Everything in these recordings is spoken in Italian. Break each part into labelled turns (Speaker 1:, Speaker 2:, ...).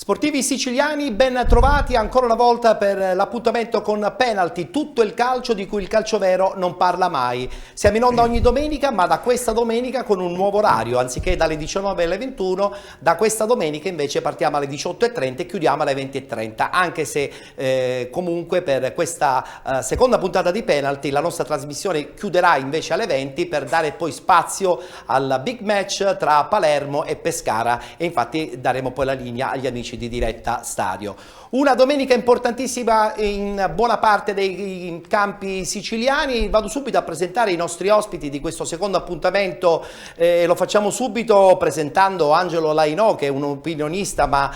Speaker 1: Sportivi siciliani, ben trovati ancora una volta per l'appuntamento con Penalty, tutto il calcio di cui il calcio vero non parla mai. Siamo in onda ogni domenica, ma da questa domenica con un nuovo orario, anziché dalle 19 alle 21, da questa domenica invece partiamo alle 18:30 e chiudiamo alle 20:30, anche se comunque per questa seconda puntata di Penalty la nostra trasmissione chiuderà invece alle 20 per dare poi spazio al big match tra Palermo e Pescara, e infatti daremo poi la linea agli amici di Diretta Stadio. Una domenica importantissima in buona parte dei campi siciliani. Vado subito a presentare i nostri ospiti di questo secondo appuntamento, lo facciamo subito presentando Angelo Lainò, che è un opinionista ma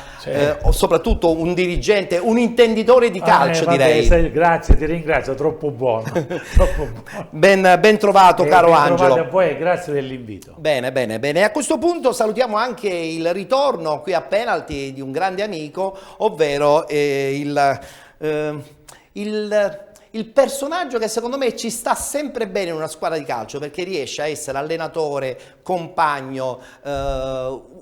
Speaker 1: soprattutto un dirigente, un intenditore di calcio, direi.
Speaker 2: Grazie, ti ringrazio, troppo buono. Troppo buono.
Speaker 1: Ben trovato, caro Angelo.
Speaker 2: A voi, grazie dell'invito.
Speaker 1: Bene, bene, bene. A questo punto salutiamo anche il ritorno qui a Penalty di un grande amico, ovvero il personaggio che secondo me ci sta sempre bene in una squadra di calcio, perché riesce a essere allenatore, compagno,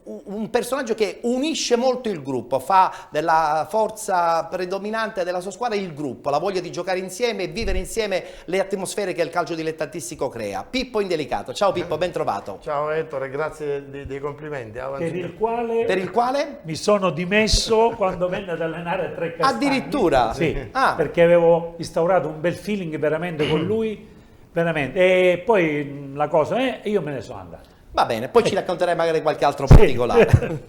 Speaker 1: un personaggio che unisce molto il gruppo, fa della forza predominante della sua squadra il gruppo, la voglia di giocare insieme e vivere insieme le atmosfere che il calcio dilettantistico crea. Pippo Indelicato. Ciao Pippo, ben trovato.
Speaker 3: Ciao Ettore, grazie dei complimenti.
Speaker 2: Per il quale
Speaker 1: mi
Speaker 2: sono dimesso quando venne ad allenare a Tre Castagni.
Speaker 1: Addirittura?
Speaker 2: Sì, perché avevo instaurato un bel feeling veramente con lui, veramente. E poi la cosa è, io me ne sono andato.
Speaker 1: Va bene, poi ci racconterai magari qualche altro particolare.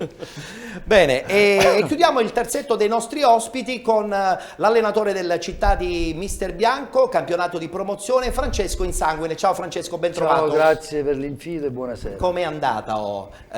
Speaker 1: Bene, e chiudiamo il terzetto dei nostri ospiti con l'allenatore del Città di Mister Bianco, campionato di promozione, Francesco Insanguine. Ciao Francesco, ben trovato.
Speaker 4: Ciao, grazie per l'invito e buonasera.
Speaker 1: Come è andata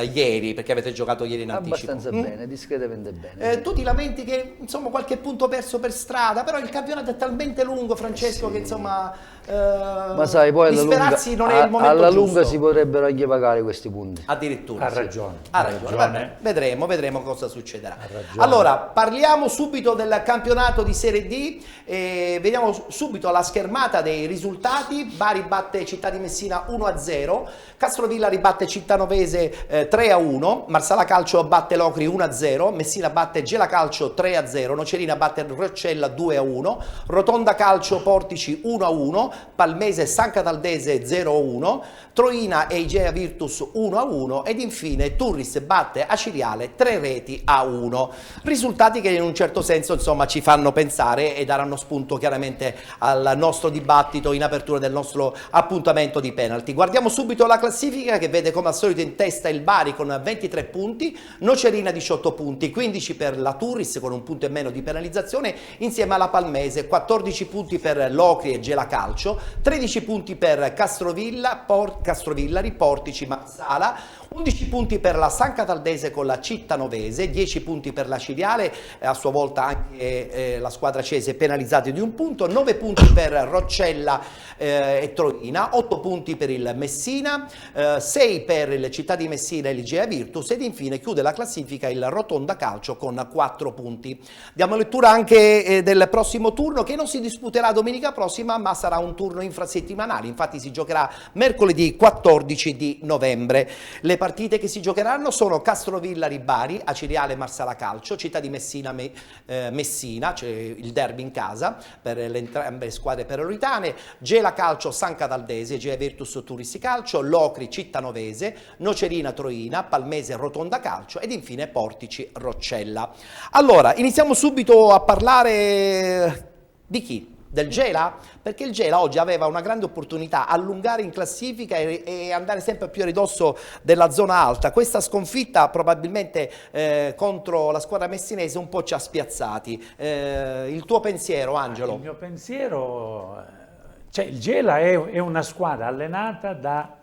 Speaker 1: ieri, perché avete giocato ieri in anticipo?
Speaker 4: Abbastanza bene, discretamente bene.
Speaker 1: Tu ti lamenti che insomma qualche punto perso per strada, però il campionato è talmente lungo, Francesco, che insomma
Speaker 4: ma sai, poi
Speaker 1: disperarsi non è il momento
Speaker 4: alla
Speaker 1: giusto.
Speaker 4: lunga si potrebbero anche pagare questi punti.
Speaker 1: Addirittura.
Speaker 2: Ha ragione.
Speaker 1: Ha ragione. Vabbè, vedremo cosa succederà.
Speaker 2: Ha
Speaker 1: Allora, parliamo subito del campionato di Serie D, vediamo subito la schermata dei risultati. Bari batte Città di Messina 1-0, Castrovilla ribatte Cittanovese 3-1, Marsala Calcio batte Locri 1-0, Messina batte Gela Calcio 3-0, Nocerina batte Roccella 2-1, Rotonda Calcio Portici 1-1, Palmese San Cataldese 0-1, Troina e Igea Virtus 1-1 ed infine Turris batte Aciriale 3-1. Risultati che in un certo senso insomma ci fanno pensare e daranno spunto chiaramente al nostro dibattito in apertura del nostro appuntamento di Penalty. Guardiamo subito la classifica, che vede come al solito in testa il Bari con 23 punti, Nocerina 18 punti, 15 per la Turris con un punto in meno di penalizzazione insieme alla Palmese, 14 punti per Locri e Gela Calcio, 13 punti per Castrovilla, Portici, Marsala, 11 punti per la San Cataldese con la Cittanovese, 10 punti per la Ciriale, a sua volta anche la squadra cese penalizzata di un punto, 9 punti per Roccella e Troina, 8 punti per il Messina, 6 per il Città di Messina e l'Igea Virtus ed infine chiude la classifica il Rotonda Calcio con 4 punti. Diamo lettura anche del prossimo turno, che non si disputerà domenica prossima ma sarà un turno infrasettimanale, infatti si giocherà mercoledì 14 di novembre. Le partite che si giocheranno sono Castrovilla Bari, Aciriale Marsala Calcio, Città di Messina Messina, cioè il derby in casa per entrambe le squadre peroritane, Gela Calcio San Cataldese, Gea Virtus Turris Calcio, Locri Cittanovese, Nocerina Troina, Palmese Rotonda Calcio ed infine Portici Roccella. Allora, iniziamo subito a parlare di chi? Del Gela? Perché il Gela oggi aveva una grande opportunità, allungare in classifica e andare sempre più a ridosso della zona alta. Questa sconfitta probabilmente contro la squadra messinese un po' ci ha spiazzati. Il tuo pensiero, Angelo?
Speaker 2: Il mio pensiero, cioè il Gela è una squadra allenata da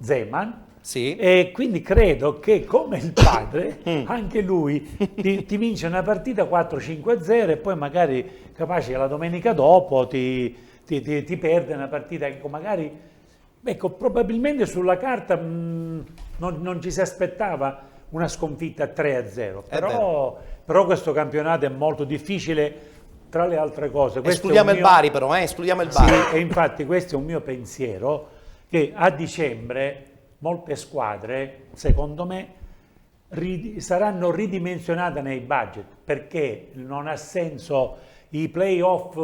Speaker 2: Zeman.
Speaker 1: Sì.
Speaker 2: E quindi credo che come il padre anche lui ti vince una partita 4-5-0 e poi magari capace che la domenica dopo ti perde una partita che magari, ecco, probabilmente sulla carta non ci si aspettava una sconfitta 3-0, però questo campionato è molto difficile. Tra le altre cose,
Speaker 1: escludiamo il Bari però, escludiamo il Bari.
Speaker 2: Sì, e infatti questo è un mio pensiero, che a dicembre molte squadre, secondo me, saranno ridimensionate nei budget, perché non ha senso i playoff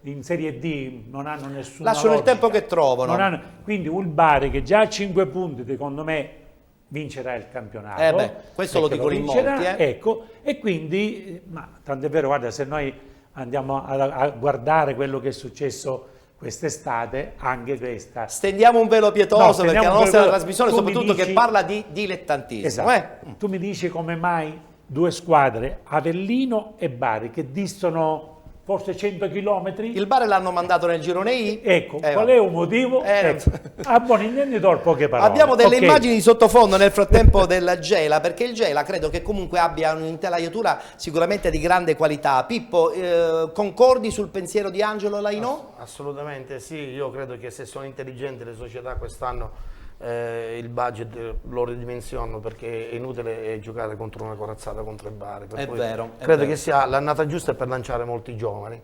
Speaker 2: in Serie D, non hanno nessuna
Speaker 1: Lasciano il
Speaker 2: logica.
Speaker 1: tempo che trovano.
Speaker 2: Quindi il Bari, che già ha 5 punti, secondo me vincerà il campionato.
Speaker 1: Questo lo
Speaker 2: perché
Speaker 1: dicono in molti.
Speaker 2: Ecco, e quindi, ma tant'è vero, guarda, se noi andiamo a guardare quello che è successo quest'estate, anche questa.
Speaker 1: Stendiamo un velo pietoso, perché la nostra trasmissione,
Speaker 2: tu mi
Speaker 1: soprattutto,
Speaker 2: dici,
Speaker 1: che parla di dilettantismo.
Speaker 2: esatto, tu mi dici come mai due squadre, Avellino e Bari, che distano forse 100 chilometri.
Speaker 1: Il Bari l'hanno mandato nel girone I.
Speaker 2: Ecco, qual è un motivo? Ecco, a buon intenditore poche parole.
Speaker 1: Abbiamo delle
Speaker 2: Ok.
Speaker 1: immagini di sottofondo nel frattempo del Gela, perché il Gela credo che comunque abbia un'intelaiatura sicuramente di grande qualità. Pippo, concordi sul pensiero di Angelo Lainò?
Speaker 3: Assolutamente sì, io credo che se sono intelligenti le società quest'anno il budget lo ridimensionano, perché è inutile giocare contro una corazzata contro il Bari.
Speaker 1: È vero.
Speaker 3: Credo che sia l'annata giusta per lanciare molti giovani.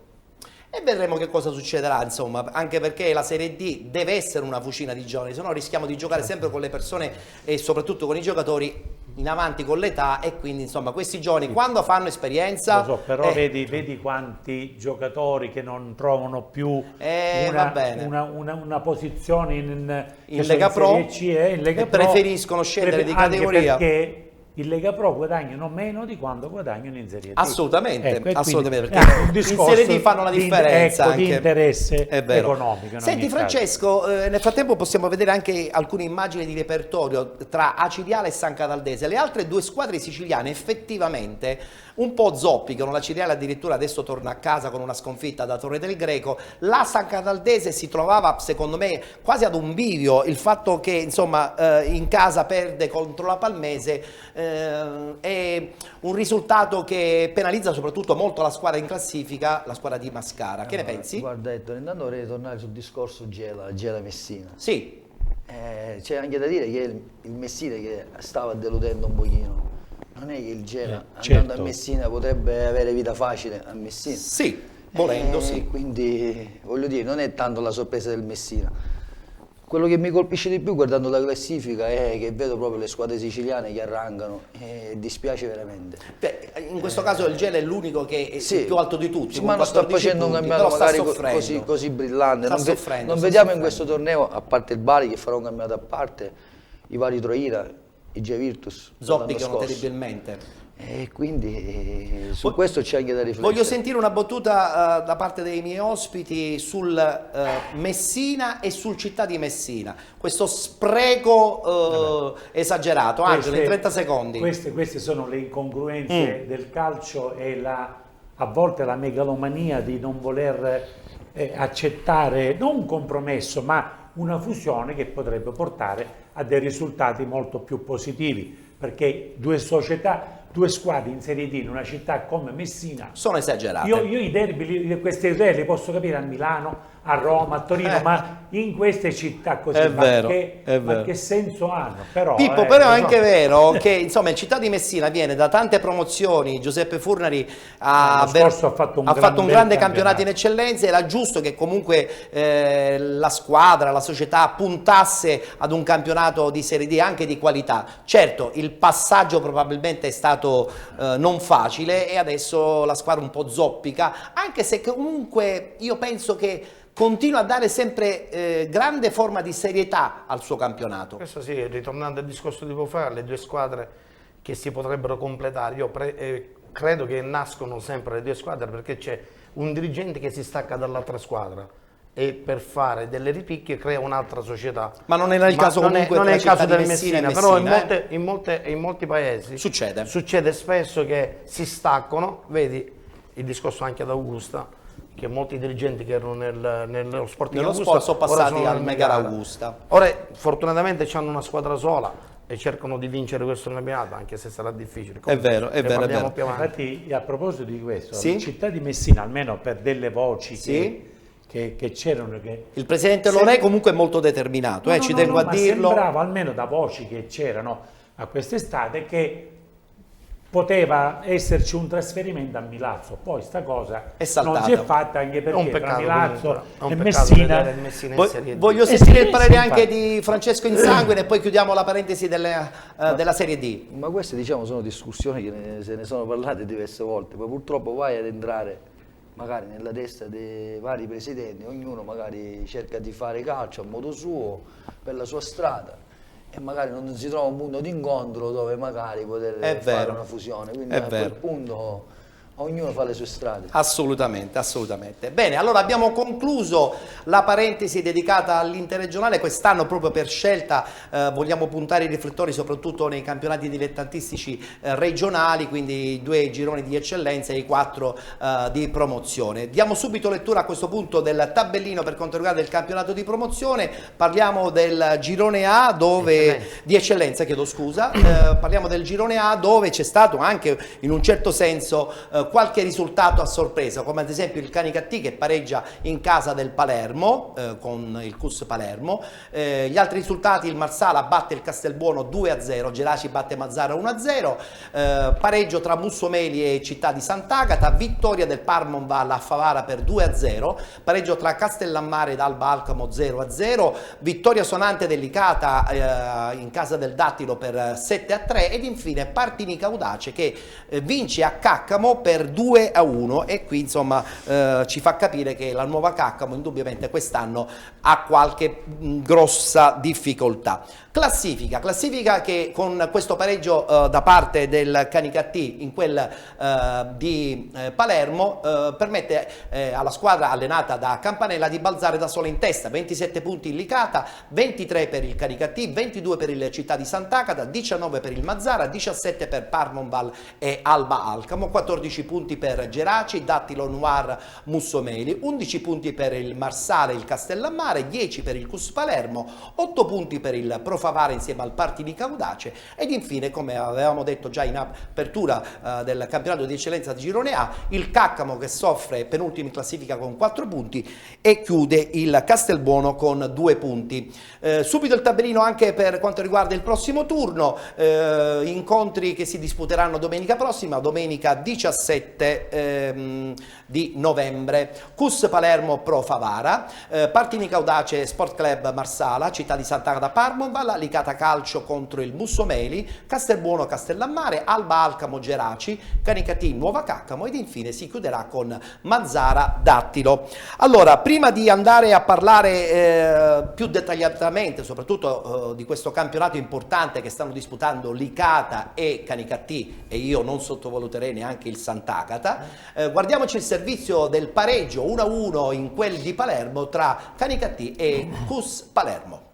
Speaker 1: E vedremo che cosa succederà, insomma, anche perché la Serie D deve essere una fucina di giovani, se no rischiamo di giocare sempre con le persone e soprattutto con i giocatori in avanti con l'età, e quindi insomma questi giovani quando fanno esperienza...
Speaker 2: Lo so, però vedi quanti giocatori che non trovano più
Speaker 1: va bene.
Speaker 2: una posizione in
Speaker 1: Lega Pro,
Speaker 2: Serie C, in Lega
Speaker 1: e
Speaker 2: Pro,
Speaker 1: preferiscono scendere di categoria.
Speaker 2: anche perché in Lega Pro guadagnano meno di quanto guadagnano in Serie D.
Speaker 1: Assolutamente,
Speaker 2: Ecco, e
Speaker 1: assolutamente,
Speaker 2: quindi
Speaker 1: perché
Speaker 2: un
Speaker 1: in
Speaker 2: discorso
Speaker 1: Serie D fanno la differenza.
Speaker 2: Di
Speaker 1: anche.
Speaker 2: interesse
Speaker 1: È vero.
Speaker 2: economico. in
Speaker 1: Senti
Speaker 2: ogni caso.
Speaker 1: Francesco, nel frattempo possiamo vedere anche alcune immagini di repertorio tra Acireale e San Cataldese. Le altre due squadre siciliane effettivamente un po' zoppicano. La Acireale addirittura adesso torna a casa con una sconfitta da Torre del Greco. La San Cataldese si trovava, secondo me, quasi ad un bivio. Il fatto che insomma in casa perde contro la Palmese è un risultato che penalizza soprattutto molto la squadra in classifica, la squadra di Mascara. Che ne pensi?
Speaker 4: Guarda Ettore, intanto vorrei tornare sul discorso Gela Messina.
Speaker 1: Sì.
Speaker 4: C'è anche da dire che il Messina che stava deludendo un pochino. Non è che il Gela andando
Speaker 2: certo.
Speaker 4: a Messina potrebbe avere vita facile a Messina.
Speaker 1: Sì, volendo sì.
Speaker 4: Quindi voglio dire, non è tanto la sorpresa del Messina. Quello che mi colpisce di più guardando la classifica è che vedo proprio le squadre siciliane che arrancano e dispiace veramente.
Speaker 1: In questo caso il Gela è l'unico che è
Speaker 4: Sì,
Speaker 1: il più alto di tutti.
Speaker 4: sì,
Speaker 1: con
Speaker 4: ma non sta
Speaker 1: 14
Speaker 4: facendo un
Speaker 1: punti,
Speaker 4: campionato
Speaker 1: però sta
Speaker 4: magari
Speaker 1: soffrendo.
Speaker 4: così brillante.
Speaker 1: Sta
Speaker 4: Non,
Speaker 1: soffrendo,
Speaker 4: non
Speaker 1: sta
Speaker 4: vediamo in
Speaker 1: soffrendo.
Speaker 4: questo torneo, a parte il Bari che farà un campionato a parte, i vari Troira, i G Virtus.
Speaker 1: Zoppicano terribilmente.
Speaker 4: E quindi su questo c'è anche da riflettere.
Speaker 1: Voglio sentire una battuta da parte dei miei ospiti sul Messina e sul Città di Messina. Questo spreco esagerato. Angelo, in 30 secondi.
Speaker 2: Queste sono le incongruenze del calcio e a volte la megalomania di non voler accettare non un compromesso, ma una fusione che potrebbe portare a dei risultati molto più positivi. Perché due squadre in Serie D in una città come Messina
Speaker 1: sono esagerate.
Speaker 2: Io i derby, queste idee li posso capire a Milano, a Roma, a Torino, ma in queste città così,
Speaker 1: È vero,
Speaker 2: ma che senso hanno? Però,
Speaker 1: Pippo, però è anche vero che insomma il Città di Messina viene da tante promozioni. Giuseppe Furnari ha fatto un grande campionato in eccellenza. Era giusto che comunque la squadra, la società puntasse ad un campionato di Serie D anche di qualità. Certo, il passaggio probabilmente è stato non facile e adesso la squadra un po' zoppica, anche se comunque io penso che continua a dare sempre grande forma di serietà al suo campionato.
Speaker 3: Questo sì, ritornando al discorso di poco fa, le due squadre che si potrebbero completare, io credo che nascono sempre le due squadre perché c'è un dirigente che si stacca dall'altra squadra e per fare delle ripicche crea un'altra società.
Speaker 1: Ma non era il caso comunque
Speaker 3: non è il caso del
Speaker 1: Messina,
Speaker 3: però in molti paesi succede spesso che si staccano, vedi il discorso anche ad Augusta, che molti dirigenti che erano nello Sporting Augusta
Speaker 1: sono passati al Megara Augusta.
Speaker 3: Ora fortunatamente hanno una squadra sola e cercano di vincere questo campionato, anche se sarà difficile.
Speaker 1: Comunque, è vero.
Speaker 2: Infatti, a proposito di questo,
Speaker 1: sì?
Speaker 2: la Città di Messina, almeno per delle voci che c'erano,
Speaker 1: il presidente Lorè comunque è molto determinato, ci tengo a dirlo.
Speaker 2: Sembrava, almeno da voci che c'erano a quest'estate, che poteva esserci un trasferimento a Milazzo, poi sta cosa
Speaker 1: È saltata.
Speaker 2: non si è fatta, anche
Speaker 3: È un
Speaker 2: perché tra
Speaker 3: peccato
Speaker 2: Milazzo
Speaker 3: comunque, è un
Speaker 2: e
Speaker 3: peccato vedere
Speaker 2: Messina
Speaker 3: il Messina in Serie D.
Speaker 1: Voglio
Speaker 2: sì,
Speaker 1: sentire il parere
Speaker 2: sì,
Speaker 1: anche
Speaker 2: infatti.
Speaker 1: di Francesco Insanguine e poi chiudiamo la parentesi della Serie D.
Speaker 4: Ma queste diciamo sono discussioni che se ne sono parlate diverse volte, poi purtroppo vai ad entrare magari nella testa dei vari presidenti, ognuno magari cerca di fare calcio a modo suo, per la sua strada, e magari non si trova un punto d'incontro dove magari poter
Speaker 1: È
Speaker 4: fare
Speaker 1: vero.
Speaker 4: una fusione, quindi
Speaker 1: È
Speaker 4: a quel
Speaker 1: vero.
Speaker 4: punto ognuno fa le sue strade.
Speaker 1: Assolutamente, assolutamente. Bene, allora abbiamo concluso la parentesi dedicata all'interregionale. Quest'anno proprio per scelta vogliamo puntare i riflettori soprattutto nei campionati dilettantistici regionali, quindi i 2 gironi di eccellenza e i 4 di promozione. Diamo subito lettura a questo punto del tabellino per quanto riguarda il campionato di promozione. Parliamo del girone A dove di eccellenza, chiedo scusa. Parliamo del girone A dove c'è stato anche in un certo senso qualche risultato a sorpresa, come ad esempio il Canicattì che pareggia in casa del Palermo con il CUS Palermo. Gli altri risultati: il Marsala batte il Castelbuono 2-0, Geraci batte Mazzara 1-0, pareggio tra Mussomeli e Città di Sant'Agata, vittoria del Parmonval a Favara per 2-0, pareggio tra Castellammare ed Alba Alcamo 0-0, vittoria sonante e delicata in casa del Dattilo per 7-3 ed infine Partinica Audace che vince a Caccamo per 2-1 e qui insomma ci fa capire che la nuova Caccamo indubbiamente quest'anno ha qualche grossa difficoltà. Classifica che con questo pareggio da parte del Canicattì in quel di Palermo permette alla squadra allenata da Campanella di balzare da sola in testa, 27 punti in Licata, 23 per il Canicattì, 22 per il Città di Sant'Agata, 19 per il Mazzara, 17 per Parmonval e Alba Alcamo, 14 punti per Geraci, Dattilo Noir Mussomeli, 11 punti per il Marsale e il Castellammare, 10 per il CUS Palermo, 8 punti per il Pro Favara insieme al Partinica Audace ed infine, come avevamo detto già in apertura del campionato di eccellenza di Girone A, il Caccamo che soffre penultimo in classifica con 4 punti e chiude il Castelbuono con 2 punti. Subito il tabellino anche per quanto riguarda il prossimo turno, incontri che si disputeranno domenica prossima, domenica 17 di novembre. CUS Palermo Pro Favara, Partinica Audace Sport Club Marsala, Città di Sant'Agata Parmonval, Licata Calcio contro il Mussomeli, Castelbuono Castellammare, Alba Alcamo Geraci, Canicattì Nuova Caccamo ed infine si chiuderà con Mazzara Dattilo. Allora, prima di andare a parlare più dettagliatamente soprattutto di questo campionato importante che stanno disputando Licata e Canicattì, e io non sottovaluterei neanche il Sant'Agata, guardiamoci il servizio del pareggio 1-1 in quel di Palermo tra Canicattì e CUS Palermo.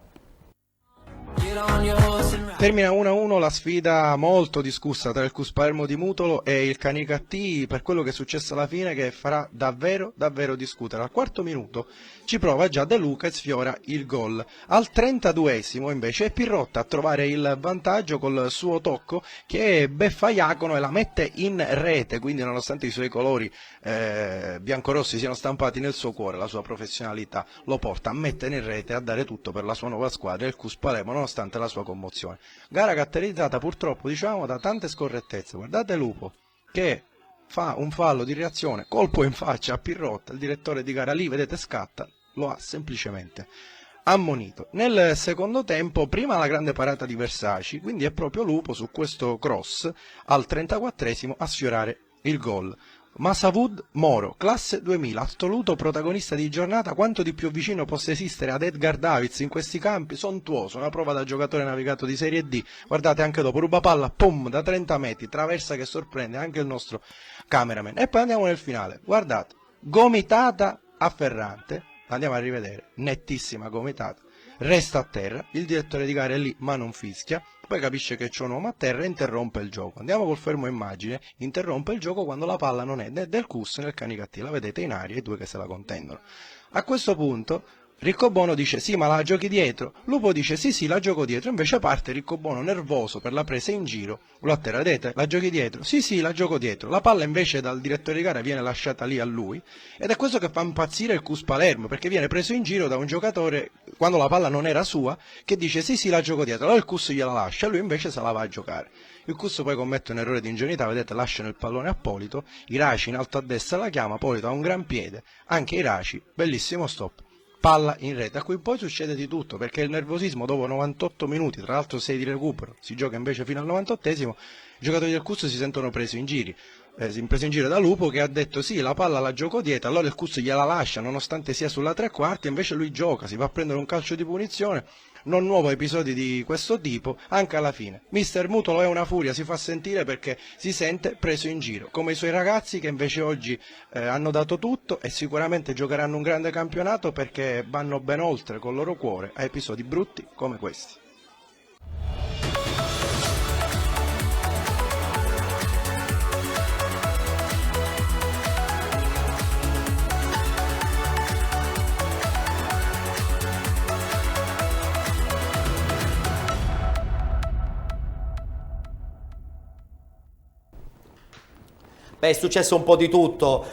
Speaker 5: Termina 1-1 la sfida molto discussa tra il CUS Palermo di Mutolo e il Canicattì per quello che è successo alla fine, che farà davvero discutere. Al quarto minuto ci prova già De Luca e sfiora il gol. Al 32esimo invece è Pirrotta a trovare il vantaggio col suo tocco che beffa Iacono e la mette in rete, quindi nonostante i suoi colori biancorossi siano stampati nel suo cuore, la sua professionalità lo porta a mettere in rete e a dare tutto per la sua nuova squadra, il CUS Palermo, nonostante la sua commozione. Gara caratterizzata purtroppo, diciamo, da tante scorrettezze. Guardate Lupo che fa un fallo di reazione, colpo in faccia a Pirrotta, il direttore di gara lì, vedete, scatta, lo ha semplicemente ammonito. Nel secondo tempo, prima la grande parata di Versaci, quindi è proprio Lupo su questo cross al 34esimo a sfiorare il gol. Masavud Moro, classe 2000, assoluto protagonista di giornata, quanto di più vicino possa esistere ad Edgar Davids in questi campi, sontuoso, una prova da giocatore navigato di Serie D. Guardate anche dopo, ruba palla, pum, da 30 metri, traversa che sorprende anche il nostro cameraman. E poi andiamo nel finale, guardate, gomitata afferrante, andiamo a rivedere, nettissima gomitata, resta a terra, il direttore di gara è lì ma non fischia, poi capisce che c'è un uomo a terra e interrompe il gioco. Andiamo col fermo immagine, interrompe il gioco quando la palla non è né del CUS né del Canicattì, la vedete in aria, i due che se la contendono. A questo punto Riccobono dice sì ma la giochi dietro, Lupo dice sì la gioco dietro, invece parte Riccobono nervoso per la presa in giro, lo a terra, vedete, la giochi dietro, sì la gioco dietro, la palla invece dal direttore di gara viene lasciata lì a lui ed è questo che fa impazzire il CUS Palermo, perché viene preso in giro da un giocatore quando la palla non era sua, che dice sì la gioco dietro, allora il CUS gliela lascia, lui invece se la va a giocare. Il Cus poi commette un errore di ingenuità, vedete, lasciano il pallone a Polito, Iraci in alto a destra la chiama, Polito ha un gran piede, anche Iraci, bellissimo stop, palla in rete, a cui poi succede di tutto, perché il nervosismo dopo 98 minuti, tra l'altro 6 di recupero, si gioca invece fino al 98esimo, i giocatori del Cus si sentono presi in giro da Lupo, che ha detto sì, la palla la gioco dietro, allora il Cus gliela lascia nonostante sia sulla tre quarti, invece lui gioca, si va a prendere un calcio di punizione. Non nuovo episodi di questo tipo, anche alla fine. Mister Mutolo è una furia, si fa sentire perché si sente preso in giro, come i suoi ragazzi che invece oggi hanno dato tutto e sicuramente giocheranno un grande campionato perché vanno ben oltre col loro cuore a episodi brutti come questi.
Speaker 1: Beh, è successo un po' di tutto,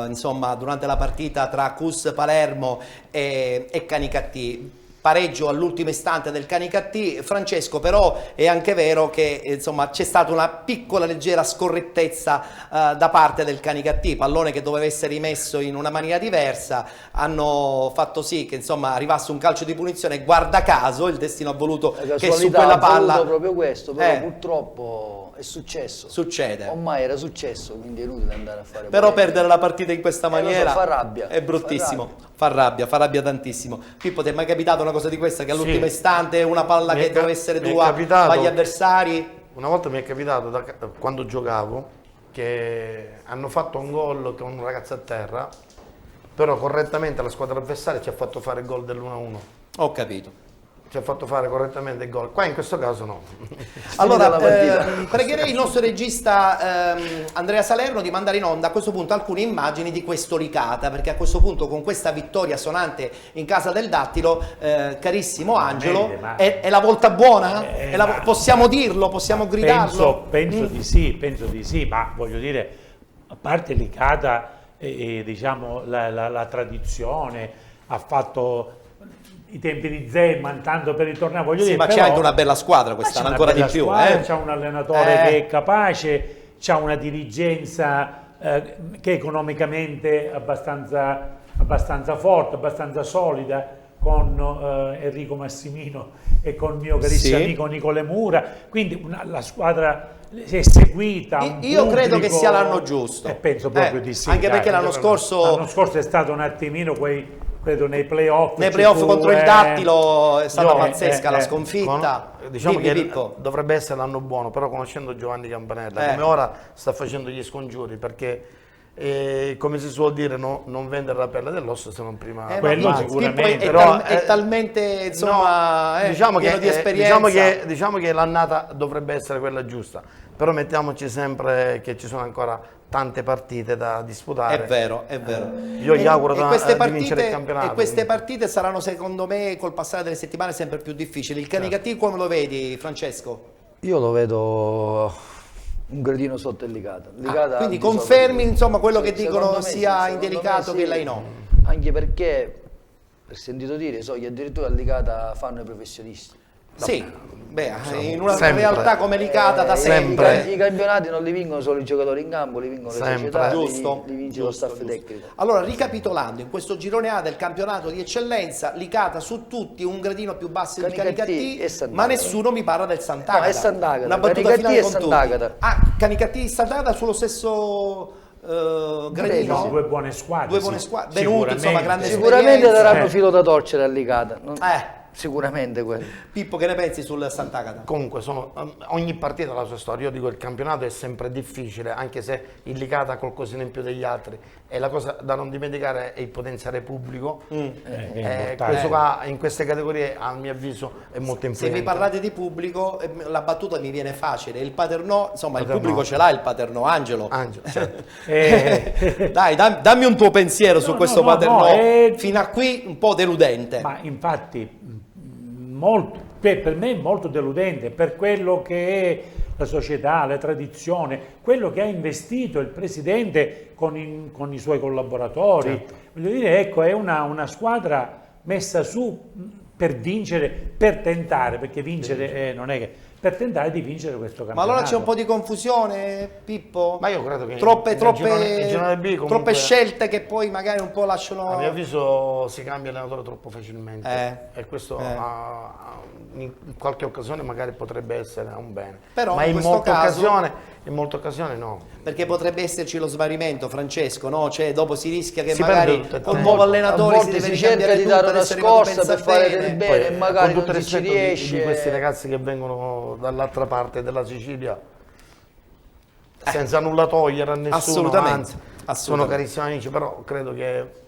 Speaker 1: insomma, durante la partita tra Cus Palermo e Canicattì. Pareggio all'ultimo istante del Canicattì. Francesco, però è anche vero che insomma c'è stata una piccola leggera scorrettezza da parte del Canicattì, pallone che doveva essere rimesso in una maniera diversa, hanno fatto sì che insomma arrivasse un calcio di punizione, guarda caso il destino ha voluto che su quella palla
Speaker 4: proprio questo, però purtroppo è successo.
Speaker 1: Succede.
Speaker 4: Ormai era successo, quindi è inutile andare a fare.
Speaker 1: Però perdere la partita in questa maniera
Speaker 4: fa rabbia,
Speaker 1: è bruttissimo. Fa rabbia tantissimo. Pippo, ti è mai capitato una cosa di questa? Che all'ultimo istante una palla che deve essere tua va agli avversari?
Speaker 3: Una volta mi è capitato, quando giocavo, che hanno fatto un gol con un ragazzo a terra, però correttamente la squadra avversaria ci ha fatto fare il gol dell'1-1.
Speaker 1: Ho capito.
Speaker 3: Ci ha fatto fare correttamente il gol. Qua in questo caso no.
Speaker 1: Allora, pregherei il nostro regista Andrea Salerno di mandare in onda a questo punto alcune immagini di questo Licata, perché a questo punto con questa vittoria sonante in casa del Dattilo, carissimo Angelo, è la volta buona? Possiamo dirlo? Possiamo gridarlo?
Speaker 2: Penso di sì, ma voglio dire, a parte Licata, diciamo, la tradizione, ha fatto i tempi di Zeman, tanto per ritornare, voglio dire,
Speaker 1: ma c'è anche una bella squadra quest'anno, ancora di più.
Speaker 2: C'è un allenatore che è capace, c'è una dirigenza che è economicamente abbastanza forte, abbastanza solida, con Enrico Massimino e con il mio carissimo amico Nicole Mura, quindi la squadra si è seguita.
Speaker 1: Io credo che sia l'anno giusto.
Speaker 2: Penso proprio di sì.
Speaker 1: Anche perché l'anno scorso
Speaker 2: è stato un attimino credo nei playoff.
Speaker 1: Nei playoff contro il Dattilo è stata pazzesca la sconfitta.
Speaker 3: Diciamo che dovrebbe essere l'anno buono, però conoscendo Giovanni Campanella, come ora sta facendo gli scongiuri, perché come si suol dire, non vendere la pelle dell'osso se non prima.
Speaker 2: Quello sicuramente.
Speaker 1: È talmente insomma
Speaker 3: diciamo
Speaker 1: pieno di esperienza.
Speaker 3: Diciamo che l'annata dovrebbe essere quella giusta, però mettiamoci sempre che ci sono ancora tante partite da disputare.
Speaker 1: È vero.
Speaker 3: Io gli auguro di vincere il campionato.
Speaker 1: E queste partite saranno secondo me col passare delle settimane sempre più difficili. Il Canicattì come lo vedi, Francesco?
Speaker 4: Io lo vedo un gradino sotto il Licata.
Speaker 1: Quindi confermi insomma quello che dicono sia in Delicato che là in O.
Speaker 4: Anche perché, per sentito dire, so che addirittura il Licata fanno i professionisti.
Speaker 1: Sì, in una realtà come Licata da
Speaker 3: sempre.
Speaker 4: I campionati non li vincono solo i giocatori in campo, li vincono le società,
Speaker 1: giusto,
Speaker 4: li vince lo staff tecnico.
Speaker 1: Allora, ricapitolando, in questo girone A del campionato di eccellenza, Licata su tutti, un gradino più basso del Canicattì, ma nessuno mi parla del Sant'Agata.
Speaker 4: No, è Sant'Agata.
Speaker 1: Una battuta finale con
Speaker 4: Sant'Agata.
Speaker 1: Canicattì e Sant'Agata sullo stesso gradino?
Speaker 2: Due buone squadre.
Speaker 1: Venuti, insomma, grande
Speaker 4: sicuramente daranno filo da torcere a Licata. Sicuramente quello.
Speaker 1: Pippo, che ne pensi sul Sant'Agata?
Speaker 3: Comunque ogni partita ha la sua storia. Io dico il campionato è sempre difficile, anche se il Licata ha qualcosina in più degli altri, e la cosa da non dimenticare è il potenziare pubblico. Questo qua in queste categorie a mio avviso è molto influente.
Speaker 1: Se mi parlate di pubblico, la battuta mi viene facile. Il Paternò, insomma, il pubblico ce l'ha il Paternò, Angelo.
Speaker 3: Certo.
Speaker 1: Dai, dammi un tuo pensiero su questo Paternò. Fino a qui un po' deludente.
Speaker 2: Ma infatti per me è molto deludente per quello che è la società, la tradizione, quello che ha investito il presidente con i suoi collaboratori. Certo. Voglio dire, ecco, è una squadra messa su per vincere, per tentare, perché vincere non è che... per tentare di vincere questo
Speaker 1: Ma
Speaker 2: campionato.
Speaker 1: allora c'è un po' di confusione, Pippo?
Speaker 3: Ma io credo che
Speaker 1: troppe,
Speaker 3: nel
Speaker 1: troppe,
Speaker 3: girone- girone B comunque,
Speaker 1: troppe scelte che poi magari un po' lasciano...
Speaker 3: a mio avviso si cambia allenatore troppo facilmente e questo in qualche occasione magari potrebbe essere un bene.
Speaker 1: Però
Speaker 3: ma
Speaker 1: in
Speaker 3: in
Speaker 1: questo
Speaker 3: molte,
Speaker 1: caso-
Speaker 3: molte occasioni no.
Speaker 1: Perché potrebbe esserci lo svarimento, Francesco, no? Cioè dopo si rischia che
Speaker 3: Si
Speaker 1: magari
Speaker 3: perde tutto il
Speaker 1: col
Speaker 3: tempo.
Speaker 1: nuovo
Speaker 4: A
Speaker 1: allenatore
Speaker 4: volte
Speaker 1: deve
Speaker 4: si cerca
Speaker 1: ricambiare
Speaker 4: di
Speaker 1: tutto,
Speaker 4: dare una
Speaker 1: adesso Renato
Speaker 4: scorsa
Speaker 1: pensa
Speaker 4: per fare
Speaker 1: bene.
Speaker 4: del bene,
Speaker 3: Poi,
Speaker 4: magari
Speaker 3: con tutto
Speaker 4: non
Speaker 3: il
Speaker 4: ci si
Speaker 3: rispetto
Speaker 4: riesce.
Speaker 3: di questi ragazzi che vengono dall'altra parte della Sicilia, senza nulla togliere a nessuno,
Speaker 1: Assolutamente,
Speaker 3: anzi, sono
Speaker 1: assolutamente.
Speaker 3: carissimi amici, però credo che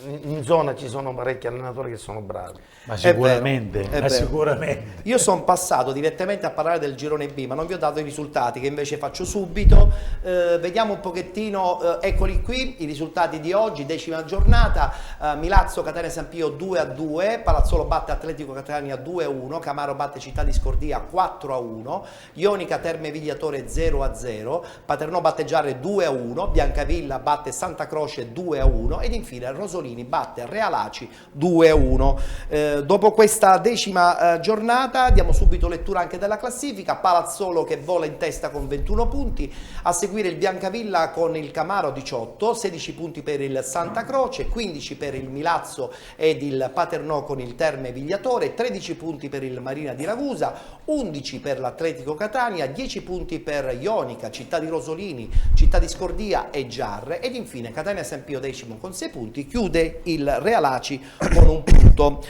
Speaker 3: in zona ci sono parecchi allenatori che sono bravi.
Speaker 2: Ma
Speaker 1: È vero,
Speaker 2: sicuramente,
Speaker 1: è
Speaker 2: ma
Speaker 1: vero.
Speaker 2: sicuramente.
Speaker 1: Io sono passato direttamente a parlare del girone B, ma non vi ho dato i risultati che invece faccio subito. Vediamo un pochettino, eccoli qui, i risultati di oggi, 10ª giornata. Milazzo Catania San Pio 2-2, Palazzolo batte Atletico Catania 2-1, Camaro batte Città di Scordia 4-1, Ionica Terme Vigliatore 0-0, Paternò batte Giarre 2-1, Biancavilla batte Santa Croce 2-1 ed infine Rosolini batte Realaci 2-1. Dopo questa 10ª giornata diamo subito lettura anche della classifica. Palazzolo che vola in testa con 21 punti, a seguire il Biancavilla con il Camaro 18, 16 punti per il Santa Croce, 15 per il Milazzo ed il Paternò con il Terme Vigliatore, 13 punti per il Marina di Ragusa, 11 per l'Atletico Catania, 10 punti per Ionica, Città di Rosolini, Città di Scordia e Giarre ed infine Catania San Pio 10° con 6 punti, chiude il Realaci con un punto.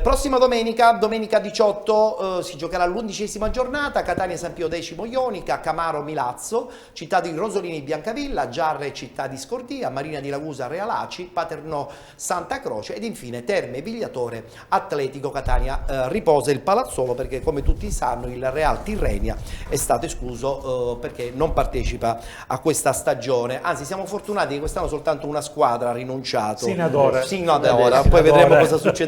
Speaker 1: Prossima domenica 18, si giocherà l'11ª giornata, Catania San Pio 10° Ionica, Camaro Milazzo, Città di Rosolini Biancavilla, Giarre Città di Scordia, Marina di Ragusa Realaci, Paternò Santa Croce ed infine Terme Vigliatore Atletico Catania. Riposa il Palazzolo perché come tutti sanno il Real Tirrenia è stato escluso perché non partecipa a questa stagione, anzi siamo fortunati che quest'anno soltanto una squadra ha rinunciato
Speaker 2: Sino ad ora.
Speaker 1: poi
Speaker 2: Sino ad
Speaker 1: vedremo
Speaker 2: ora.
Speaker 1: cosa succederà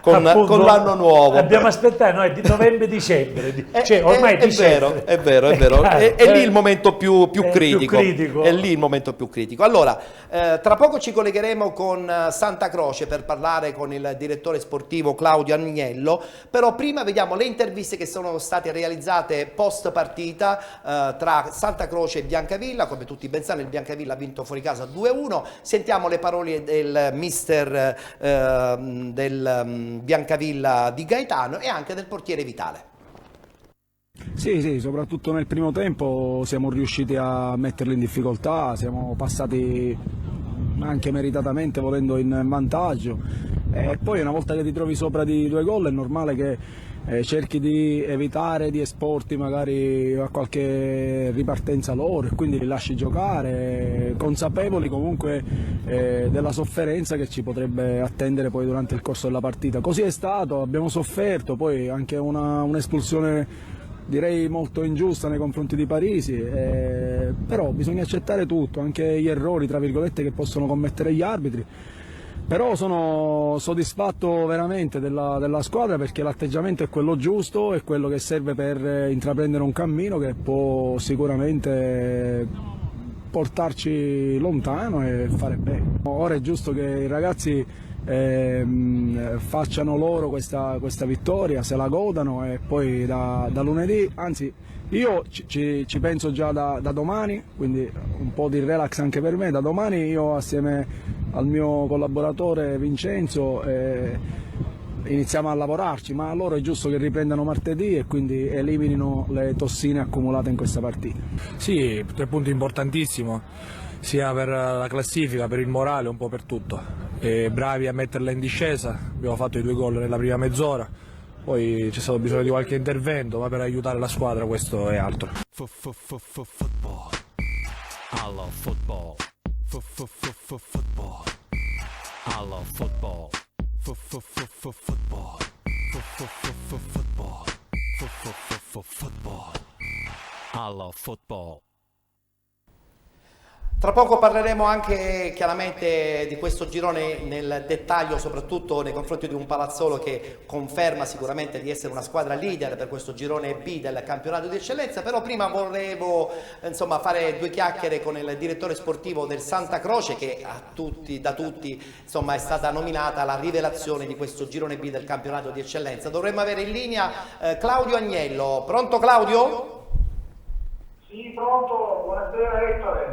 Speaker 1: con
Speaker 2: Appunto,
Speaker 1: l'anno nuovo.
Speaker 2: Dobbiamo aspettare noi di novembre-dicembre, cioè ormai
Speaker 1: è vero, è vero, è vero. È lì il momento più critico. È lì il momento più critico. Allora, tra poco ci collegheremo con Santa Croce per parlare con il direttore sportivo Claudio Agnello, però prima vediamo le interviste che sono state realizzate post partita tra Santa Croce e Biancavilla. Come tutti ben sanno il Biancavilla ha vinto fuori casa 2-1. Sentiamo le parole del mister del Biancavilla di Gaetano e anche del portiere Vitale.
Speaker 6: Sì, soprattutto nel primo tempo siamo riusciti a metterli in difficoltà, siamo passati anche meritatamente volendo in vantaggio e poi una volta che ti trovi sopra di 2 gol è normale che cerchi di evitare di esporti magari a qualche ripartenza loro e quindi li lasci giocare, consapevoli comunque della sofferenza che ci potrebbe attendere poi durante il corso della partita. Così è stato, abbiamo sofferto, poi anche un'espulsione direi molto ingiusta nei confronti di Parisi, però bisogna accettare tutto, anche gli errori tra virgolette che possono commettere gli arbitri. Però sono soddisfatto veramente della squadra perché l'atteggiamento è quello giusto, è quello che serve per intraprendere un cammino che può sicuramente portarci lontano e fare bene. Ora è giusto che i ragazzi facciano loro questa vittoria, se la godano e poi da lunedì, anzi io ci penso già da domani, quindi un po' di relax anche per me. Da domani io assieme al mio collaboratore Vincenzo iniziamo a lavorarci, ma loro è giusto che riprendano martedì e quindi eliminino le tossine accumulate in questa partita.
Speaker 7: Sì, 3 punti importantissimo, sia per la classifica, per il morale, un po' per tutto. E bravi a metterla in discesa, abbiamo fatto i 2 gol nella prima mezz'ora, poi c'è stato bisogno di qualche intervento, ma per aiutare la squadra questo è altro.
Speaker 8: Football. I love football. Football. I love football. Football. Football. I love football.
Speaker 1: Tra poco parleremo anche chiaramente di questo girone nel dettaglio, soprattutto nei confronti di un Palazzolo che conferma sicuramente di essere una squadra leader per questo girone B del campionato di eccellenza, però prima volevo fare due chiacchiere con il direttore sportivo del Santa Croce che da tutti è stata nominata la rivelazione di questo girone B del campionato di eccellenza. Dovremmo avere in linea Claudio Agnello. Pronto Claudio?
Speaker 9: Sì, pronto, buonasera Ettore.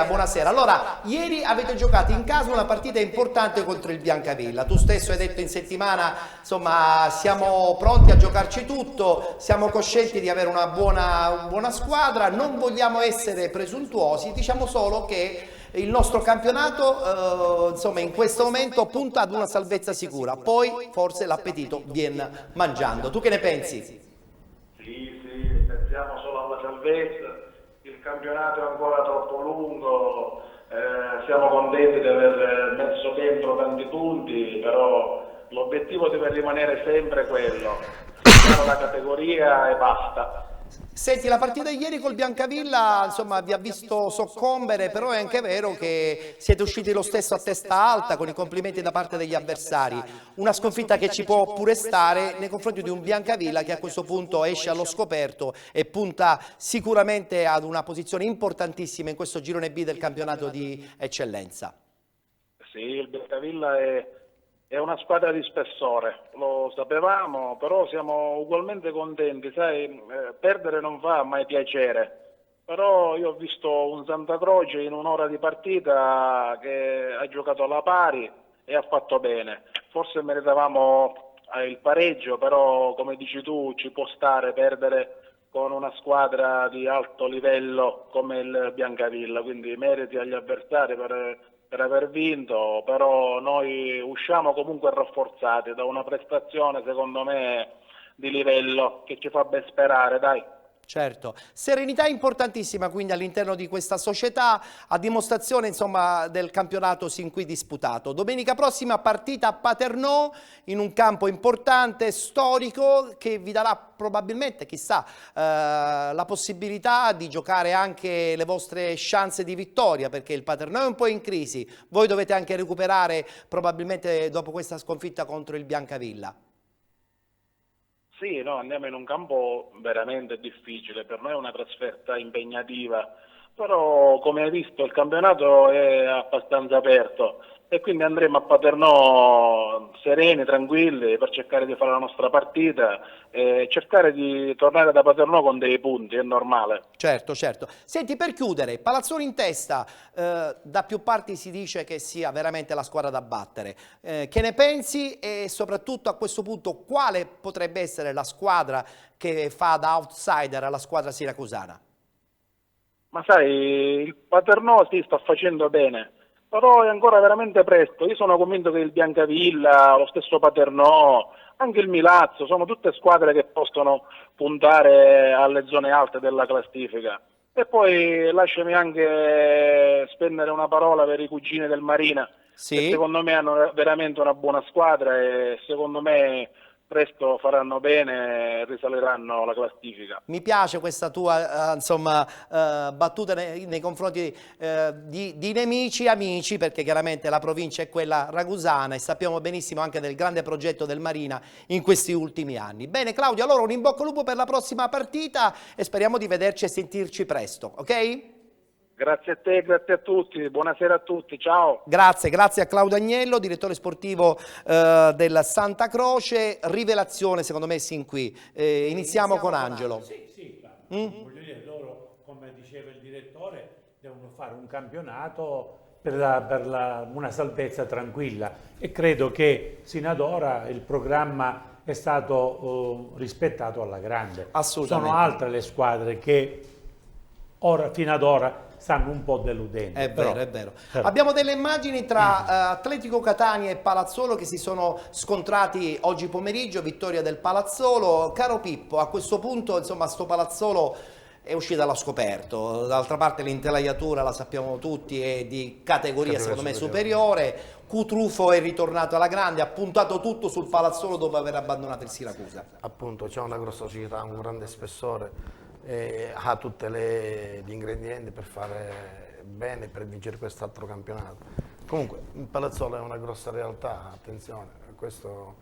Speaker 1: Buonasera. Allora, ieri avete giocato in casa una partita importante contro il Biancavilla. Tu stesso hai detto in settimana, siamo pronti a giocarci tutto, siamo coscienti di avere una buona squadra, non vogliamo essere presuntuosi, diciamo solo che il nostro campionato in questo momento punta ad una salvezza sicura, poi forse l'appetito viene mangiando. Tu che ne pensi?
Speaker 9: Sì, pensiamo solo alla salvezza, il campionato è ancora troppo lungo, siamo contenti di aver messo dentro tanti punti, però l'obiettivo deve rimanere sempre quello, fare la categoria e basta.
Speaker 1: Senti, la partita di ieri col Biancavilla vi ha visto soccombere, però è anche vero che siete usciti lo stesso a testa alta con i complimenti da parte degli avversari. Una sconfitta che ci può pure stare nei confronti di un Biancavilla che a questo punto esce allo scoperto e punta sicuramente ad una posizione importantissima in questo girone B del campionato di eccellenza.
Speaker 9: Sì, il Biancavilla è una squadra di spessore, lo sapevamo, però siamo ugualmente contenti, sai, perdere non fa mai piacere, però io ho visto un Santa Croce in un'ora di partita che ha giocato alla pari e ha fatto bene, forse meritavamo il pareggio, però come dici tu ci può stare perdere con una squadra di alto livello come il Biancavilla, quindi meriti agli avversari per aver vinto, però noi usciamo comunque rafforzati da una prestazione secondo me di livello che ci fa ben sperare, dai.
Speaker 1: Certo, serenità importantissima quindi all'interno di questa società a dimostrazione del campionato sin qui disputato. Domenica prossima partita a Paternò in un campo importante, storico, che vi darà probabilmente, chissà, la possibilità di giocare anche le vostre chance di vittoria, perché il Paternò è un po' in crisi, voi dovete anche recuperare probabilmente dopo questa sconfitta contro il Biancavilla.
Speaker 9: Sì, no, andiamo in un campo veramente difficile, per noi è una trasferta impegnativa, però come hai visto il campionato è abbastanza aperto e quindi andremo a Paternò sereni, tranquilli per cercare di fare la nostra partita e cercare di tornare da Paternò con dei punti, è normale.
Speaker 1: Certo. Senti, per chiudere, Palazzolo in testa, da più parti si dice che sia veramente la squadra da battere. Che ne pensi e soprattutto a questo punto quale potrebbe essere la squadra che fa da outsider alla squadra siracusana?
Speaker 9: Ma sai, il Paternò si sta facendo bene, però è ancora veramente presto. Io sono convinto che il Biancavilla, lo stesso Paternò, anche il Milazzo, sono tutte squadre che possono puntare alle zone alte della classifica. E poi lasciami anche spendere una parola per i cugini del Marina,
Speaker 1: Sì.
Speaker 9: che secondo me hanno veramente una buona squadra e secondo me presto faranno bene e risaliranno la classifica.
Speaker 1: Mi piace questa tua battuta nei confronti di nemici, amici, perché chiaramente la provincia è quella ragusana e sappiamo benissimo anche del grande progetto del Marina in questi ultimi anni. Bene Claudio, allora un in bocca al lupo per la prossima partita e speriamo di vederci e sentirci presto, ok?
Speaker 9: Grazie a te, grazie a tutti, buonasera a tutti, ciao.
Speaker 1: Grazie a Claudio Agnello, direttore sportivo del Santa Croce, rivelazione secondo me sin qui. Iniziamo con Angelo.
Speaker 2: Sì, voglio dire, loro, come diceva il direttore, devono fare un campionato per una salvezza tranquilla e credo che sino ad ora il programma è stato rispettato alla grande.
Speaker 1: Assolutamente.
Speaker 2: Sono altre le squadre che fino ad ora stanno un po' deludendo.
Speaker 1: È vero. Abbiamo delle immagini tra Atletico Catania e Palazzolo che si sono scontrati oggi pomeriggio, vittoria del Palazzolo. Caro Pippo, a questo punto sto Palazzolo è uscita allo scoperto, d'altra parte l'intelaiatura la sappiamo tutti, è di categoria secondo me superiore. Cutrufo è ritornato alla grande, ha puntato tutto sul Palazzolo dopo aver abbandonato il Siracusa.
Speaker 3: Appunto, c'è una grossa società, un grande spessore, ha tutti gli ingredienti per fare bene per vincere quest'altro campionato. Comunque il Palazzolo è una grossa realtà, attenzione, questo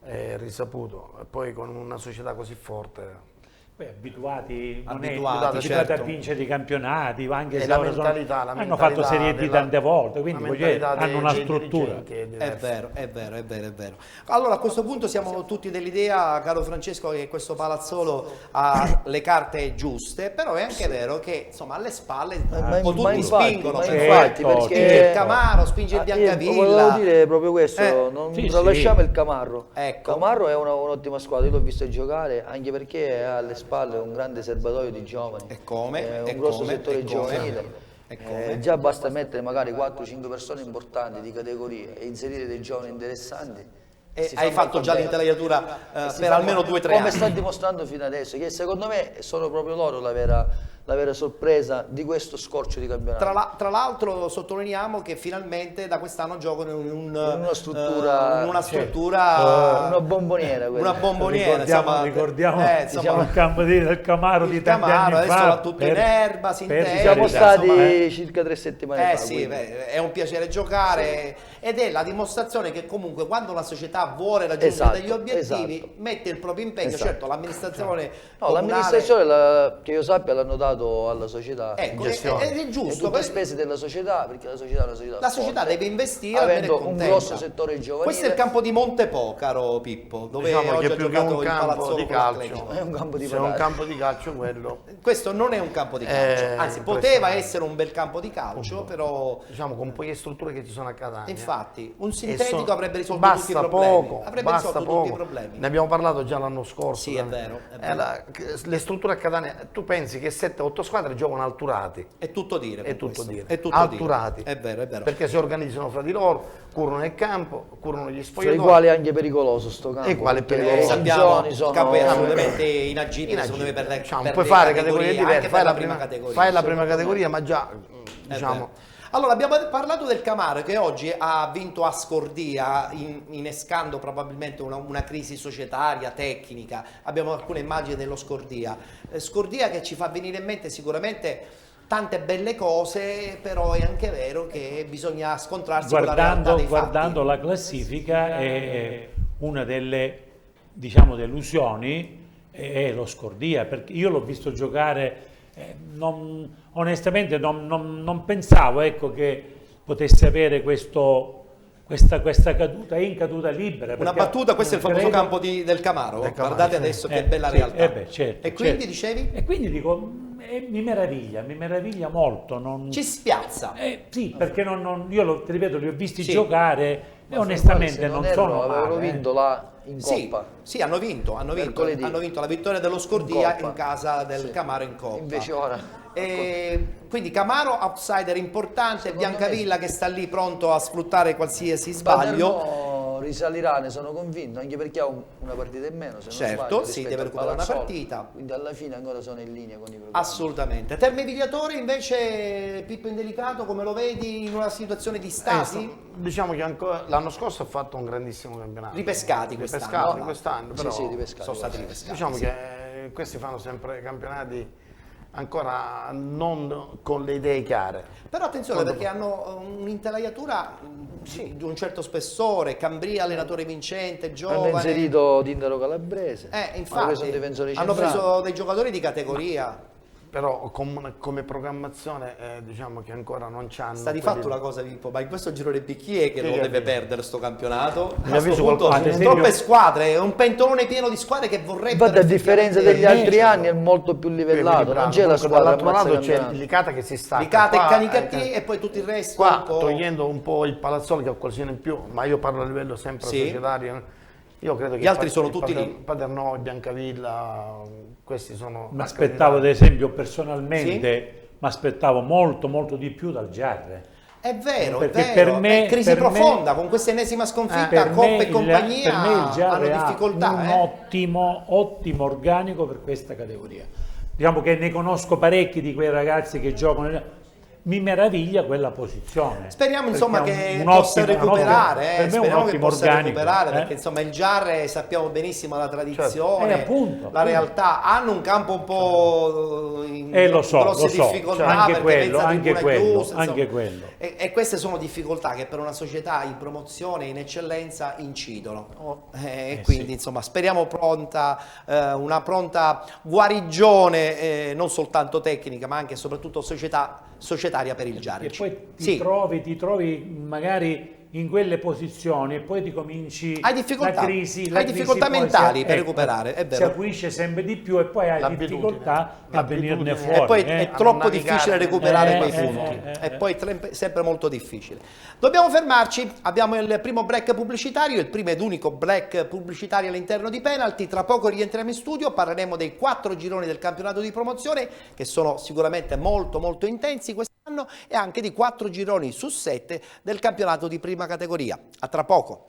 Speaker 3: è risaputo, e poi con una società così forte.
Speaker 2: Poi abituati, non è
Speaker 1: Abituati,
Speaker 2: abituati
Speaker 1: certo.
Speaker 2: a vincere i campionati, anche se
Speaker 3: la
Speaker 2: ora
Speaker 3: mentalità,
Speaker 2: hanno fatto Serie D tante volte, quindi voglio dire, hanno una struttura.
Speaker 1: È vero, è vero, è vero, è vero. Allora a questo punto siamo tutti dell'idea, caro Francesco, che questo Palazzolo ha le carte giuste, però è anche vero che insomma alle spalle un po' tutti spingono,
Speaker 4: infatti, perché
Speaker 1: spinge il Camaro, spinge il Biancavilla.
Speaker 4: Volevo dire proprio questo, non
Speaker 2: sì,
Speaker 4: tralasciamo
Speaker 2: sì.
Speaker 4: il Camarro.
Speaker 1: Ecco.
Speaker 4: Camarro è un'ottima squadra, io l'ho visto giocare anche perché ha alle spalle un grande serbatoio di giovani.
Speaker 1: E come?
Speaker 4: Un
Speaker 1: E
Speaker 4: grosso
Speaker 1: come?
Speaker 4: settore
Speaker 1: E come?
Speaker 4: giovanile.
Speaker 1: E come?
Speaker 4: Già basta mettere magari 4-5 persone importanti di categoria e inserire dei giovani interessanti.
Speaker 1: E
Speaker 4: Si
Speaker 1: hai
Speaker 4: fa
Speaker 1: fatto
Speaker 4: molto
Speaker 1: già
Speaker 4: bene.
Speaker 1: l'intelaiatura
Speaker 4: Si
Speaker 1: per
Speaker 4: fa
Speaker 1: almeno
Speaker 4: molto-
Speaker 1: 2-3
Speaker 4: come
Speaker 1: anni.
Speaker 4: sta dimostrando fino adesso, che secondo me sono proprio loro la vera sorpresa di questo scorcio di campionato.
Speaker 1: Tra l'altro sottolineiamo che finalmente da quest'anno giocano in
Speaker 4: una struttura,
Speaker 1: in una struttura
Speaker 4: una bomboniera quella.
Speaker 1: una bomboniera,
Speaker 2: Ricordiamo
Speaker 1: insomma,
Speaker 2: il campo del Camaro di
Speaker 1: il
Speaker 2: tanti
Speaker 1: Camaro
Speaker 2: anni
Speaker 1: adesso
Speaker 2: fa,
Speaker 1: va tutto in erba,
Speaker 2: per
Speaker 1: sintetica.
Speaker 4: Siamo
Speaker 2: carità,
Speaker 4: stati
Speaker 1: insomma,
Speaker 4: circa 3 settimane fa.
Speaker 1: sì,
Speaker 4: quindi.
Speaker 1: beh, è un piacere giocare ed è la dimostrazione che comunque quando una società vuole raggiungere
Speaker 4: Esatto,
Speaker 1: degli obiettivi
Speaker 4: esatto.
Speaker 1: mette il proprio impegno.
Speaker 4: Esatto.
Speaker 1: Certo, l'amministrazione
Speaker 4: No,
Speaker 1: comunale-
Speaker 4: l'amministrazione, che io sappia, l'hanno dato alla società.
Speaker 1: ecco,
Speaker 3: gestione.
Speaker 1: è
Speaker 4: E
Speaker 1: giusto,
Speaker 4: tutte le spese della società, perché la società è una società
Speaker 1: la società
Speaker 4: forte,
Speaker 1: deve investire, almeno è
Speaker 4: avendo un
Speaker 1: contenta.
Speaker 4: grosso settore giovanile.
Speaker 1: Questo è il campo di Montepo, caro Pippo, dove
Speaker 3: Diciamo
Speaker 1: oggi
Speaker 3: che
Speaker 1: ha
Speaker 3: più che
Speaker 1: giocato
Speaker 3: un
Speaker 1: il
Speaker 3: campo
Speaker 1: Palazzolo
Speaker 3: di
Speaker 1: con l'Atletico.
Speaker 3: calcio,
Speaker 4: È un campo di
Speaker 3: se è un
Speaker 4: patate.
Speaker 3: campo di calcio quello,
Speaker 1: Questo non è un campo di calcio, anzi poteva
Speaker 3: impressionante.
Speaker 1: essere un bel campo di calcio, però
Speaker 3: diciamo con poche strutture che ci sono a Catania.
Speaker 1: infatti un
Speaker 3: E
Speaker 1: sintetico
Speaker 3: so-
Speaker 1: avrebbe risolto
Speaker 3: basta
Speaker 1: tutti i problemi.
Speaker 3: poco,
Speaker 1: Avrebbe
Speaker 3: basta
Speaker 1: risolto
Speaker 3: poco.
Speaker 1: tutti i problemi.
Speaker 3: Ne abbiamo parlato già l'anno scorso.
Speaker 1: Sì, è vero, è vero.
Speaker 3: Le strutture a Catania, tu pensi che 7-8 squadre giocano alturati?
Speaker 1: È tutto dire.
Speaker 3: È
Speaker 1: per
Speaker 3: tutto
Speaker 1: questo.
Speaker 3: dire.
Speaker 1: È tutto
Speaker 3: Alturati.
Speaker 1: dire. È vero, è vero.
Speaker 3: Perché si organizzano fra di loro, curano il campo, curano gli
Speaker 4: Fra i
Speaker 3: spogliatoi.
Speaker 4: quali è anche pericoloso sto campo.
Speaker 3: E quale
Speaker 4: perché
Speaker 3: pericoloso?
Speaker 4: i
Speaker 1: Sappiamo
Speaker 4: giovani
Speaker 1: il
Speaker 4: sono
Speaker 1: campo è assolutamente inagibile, secondo me, per le,
Speaker 3: Diciamo,
Speaker 1: per
Speaker 3: puoi
Speaker 1: le
Speaker 3: fare categorie
Speaker 1: anche
Speaker 3: diverse,
Speaker 1: per
Speaker 3: fai la
Speaker 1: prima
Speaker 3: prima
Speaker 1: categoria.
Speaker 3: fai la prima categoria, ma già
Speaker 1: È
Speaker 3: diciamo
Speaker 1: vero. Allora, abbiamo parlato del Camaro che oggi ha vinto a Scordia, innescando probabilmente una crisi societaria, tecnica. Abbiamo alcune immagini dello Scordia. Scordia che ci fa venire in mente sicuramente tante belle cose, però è anche vero che bisogna scontrarsi con la realtà dei
Speaker 2: guardando
Speaker 1: fatti.
Speaker 2: la classifica, è una delle, diciamo, delusioni è lo Scordia, perché io l'ho visto giocare, onestamente non pensavo, ecco, che potesse avere questa caduta in caduta libera.
Speaker 1: Una
Speaker 2: perché
Speaker 1: battuta, questo è il famoso
Speaker 2: credo-
Speaker 1: campo del Camaro. Guardate
Speaker 3: sì.
Speaker 1: adesso che bella
Speaker 2: sì,
Speaker 1: realtà.
Speaker 2: beh, certo,
Speaker 1: E quindi
Speaker 2: certo.
Speaker 1: dicevi?
Speaker 2: E quindi dico, mi meraviglia molto.
Speaker 1: Ci spiazza.
Speaker 2: Sì, perché ti ripeto, li ho visti
Speaker 1: Sì.
Speaker 2: giocare e
Speaker 4: Se
Speaker 2: onestamente non
Speaker 4: erro,
Speaker 2: sono
Speaker 4: avevano
Speaker 2: male.
Speaker 4: vinto là in
Speaker 1: Sì,
Speaker 4: Coppa.
Speaker 1: sì, hanno vinto
Speaker 4: Mercoledì.
Speaker 1: la vittoria dello Scordia
Speaker 4: Coppa.
Speaker 1: in casa del
Speaker 4: Sì.
Speaker 1: Camaro in Coppa.
Speaker 4: Invece ora
Speaker 1: Quindi Camaro outsider importante,
Speaker 4: Secondo
Speaker 1: Biancavilla che sta lì pronto a sfruttare qualsiasi sbaglio.
Speaker 4: Palermo risalirà, ne sono convinto, anche perché ha una partita in meno, se non
Speaker 1: Certo,
Speaker 4: sbaglio,
Speaker 1: sì,
Speaker 4: rispetto
Speaker 1: deve
Speaker 4: al
Speaker 1: recuperare una
Speaker 4: Palazzolo.
Speaker 1: partita.
Speaker 4: Quindi alla fine ancora sono in linea con i programmi.
Speaker 1: Assolutamente. Terme Vigliatore invece, Pippo Indelicato, come lo vedi in una situazione di stasi?
Speaker 3: diciamo che l'anno scorso ha fatto un grandissimo campionato.
Speaker 1: Ripescati quest'anno.
Speaker 3: quest'anno, però
Speaker 4: Sì, ripescati.
Speaker 1: Sono stati ripescati.
Speaker 3: diciamo
Speaker 1: sì.
Speaker 3: che questi fanno sempre campionati ancora non con le idee chiare.
Speaker 1: Però attenzione perché hanno un'intelaiatura di un certo spessore, Cambria allenatore vincente,
Speaker 4: Hanno
Speaker 1: giovane.
Speaker 4: inserito Tindaro Calabrese, hanno
Speaker 1: Infatti,
Speaker 4: preso un difensore
Speaker 1: hanno
Speaker 4: centrale.
Speaker 1: preso dei giocatori di categoria.
Speaker 3: Però come programmazione diciamo che ancora non c'hanno.
Speaker 1: Sta di fatto una cosa, Pippo, ma in questo girone B chi è che
Speaker 3: Chi
Speaker 1: lo
Speaker 3: è
Speaker 1: deve
Speaker 3: che-
Speaker 1: perdere sto campionato?
Speaker 3: Mi
Speaker 1: A sto
Speaker 3: avviso
Speaker 1: punto
Speaker 3: qualcosa.
Speaker 2: Ad esempio-
Speaker 1: troppe squadre, un pentolone pieno di squadre che vorrebbero.
Speaker 4: Infatti a differenza degli
Speaker 1: effettivamente
Speaker 4: altri anni è
Speaker 1: vincerlo.
Speaker 4: molto più livellato, non c'è la squadra
Speaker 3: dall'altro lato
Speaker 4: ammazza
Speaker 3: c'è
Speaker 4: campionato.
Speaker 3: il Licata che si stacca.
Speaker 1: Licata e
Speaker 3: Qua,
Speaker 1: Canicattì e poi tutto il resto
Speaker 3: qua
Speaker 1: un po'.
Speaker 3: togliendo un po' il Palazzolo che ha qualcosa in più, ma io parlo a livello sempre
Speaker 1: Sì.
Speaker 3: societario. Io credo che
Speaker 1: Gli altri sono tutti lì.
Speaker 3: Paternò, Biancavilla, questi sono.
Speaker 2: Mi aspettavo ad esempio personalmente, mi aspettavo molto di più dal Giarre.
Speaker 1: È vero,
Speaker 2: Perché
Speaker 1: è vero.
Speaker 2: per me-
Speaker 1: È crisi
Speaker 2: per me-
Speaker 1: profonda, con questa ennesima sconfitta,
Speaker 2: Per
Speaker 1: Coppa
Speaker 2: me
Speaker 1: e compagnia
Speaker 2: per me il
Speaker 1: hanno
Speaker 2: Giarre ha
Speaker 1: difficoltà.
Speaker 2: un ottimo organico per questa categoria. Diciamo che ne conosco parecchi di quei ragazzi che giocano mi meraviglia quella posizione.
Speaker 1: Speriamo insomma
Speaker 2: Perché
Speaker 1: che
Speaker 2: un
Speaker 1: possa
Speaker 2: ottimo-
Speaker 1: recuperare,
Speaker 2: per me è un
Speaker 1: speriamo che
Speaker 2: ottimo
Speaker 1: possa
Speaker 2: organico,
Speaker 1: recuperare, perché insomma il Giarre sappiamo benissimo la tradizione,
Speaker 2: Certo. Appunto.
Speaker 1: la realtà, hanno un campo un po' in
Speaker 2: Lo so,
Speaker 1: grosse
Speaker 2: lo so.
Speaker 1: difficoltà,
Speaker 2: Anche
Speaker 1: perché
Speaker 2: quello,
Speaker 1: mezza
Speaker 2: anche
Speaker 1: tribuna
Speaker 2: quello,
Speaker 1: chiusa,
Speaker 2: anche
Speaker 1: insomma.
Speaker 2: quello.
Speaker 1: E queste sono difficoltà che per una società in promozione, in eccellenza, incidono. Quindi
Speaker 2: sì.
Speaker 1: insomma speriamo una pronta guarigione, non soltanto tecnica ma anche e soprattutto societaria per il Giarre.
Speaker 2: E poi
Speaker 1: Sì.
Speaker 2: ti trovi magari in quelle posizioni e poi ti cominci
Speaker 1: Hai difficoltà.
Speaker 2: la crisi
Speaker 1: Hai difficoltà
Speaker 2: poi
Speaker 1: mentali per recuperare, è
Speaker 2: si
Speaker 1: vero.
Speaker 2: acuisce sempre di più e poi hai
Speaker 3: L'abitudine.
Speaker 2: difficoltà a venirne
Speaker 3: L'abitudine.
Speaker 2: fuori.
Speaker 1: E poi è
Speaker 3: a
Speaker 1: troppo
Speaker 3: non
Speaker 1: difficile
Speaker 3: navigare
Speaker 1: recuperare
Speaker 2: nel-
Speaker 1: quei punti.
Speaker 2: eh.
Speaker 1: E poi sempre molto difficile. Dobbiamo fermarci. Abbiamo il primo break pubblicitario, il primo ed unico break pubblicitario all'interno di Penalty. Tra poco rientriamo in studio, parleremo dei 4 gironi del campionato di promozione, che sono sicuramente molto molto intensi quest'anno, e anche di 4 gironi su 7 del campionato di prima categoria. A tra poco.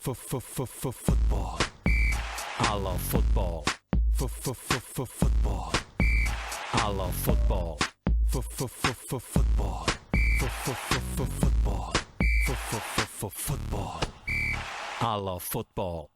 Speaker 8: Football. I love football. Football. I love football. Football. Football. I love football.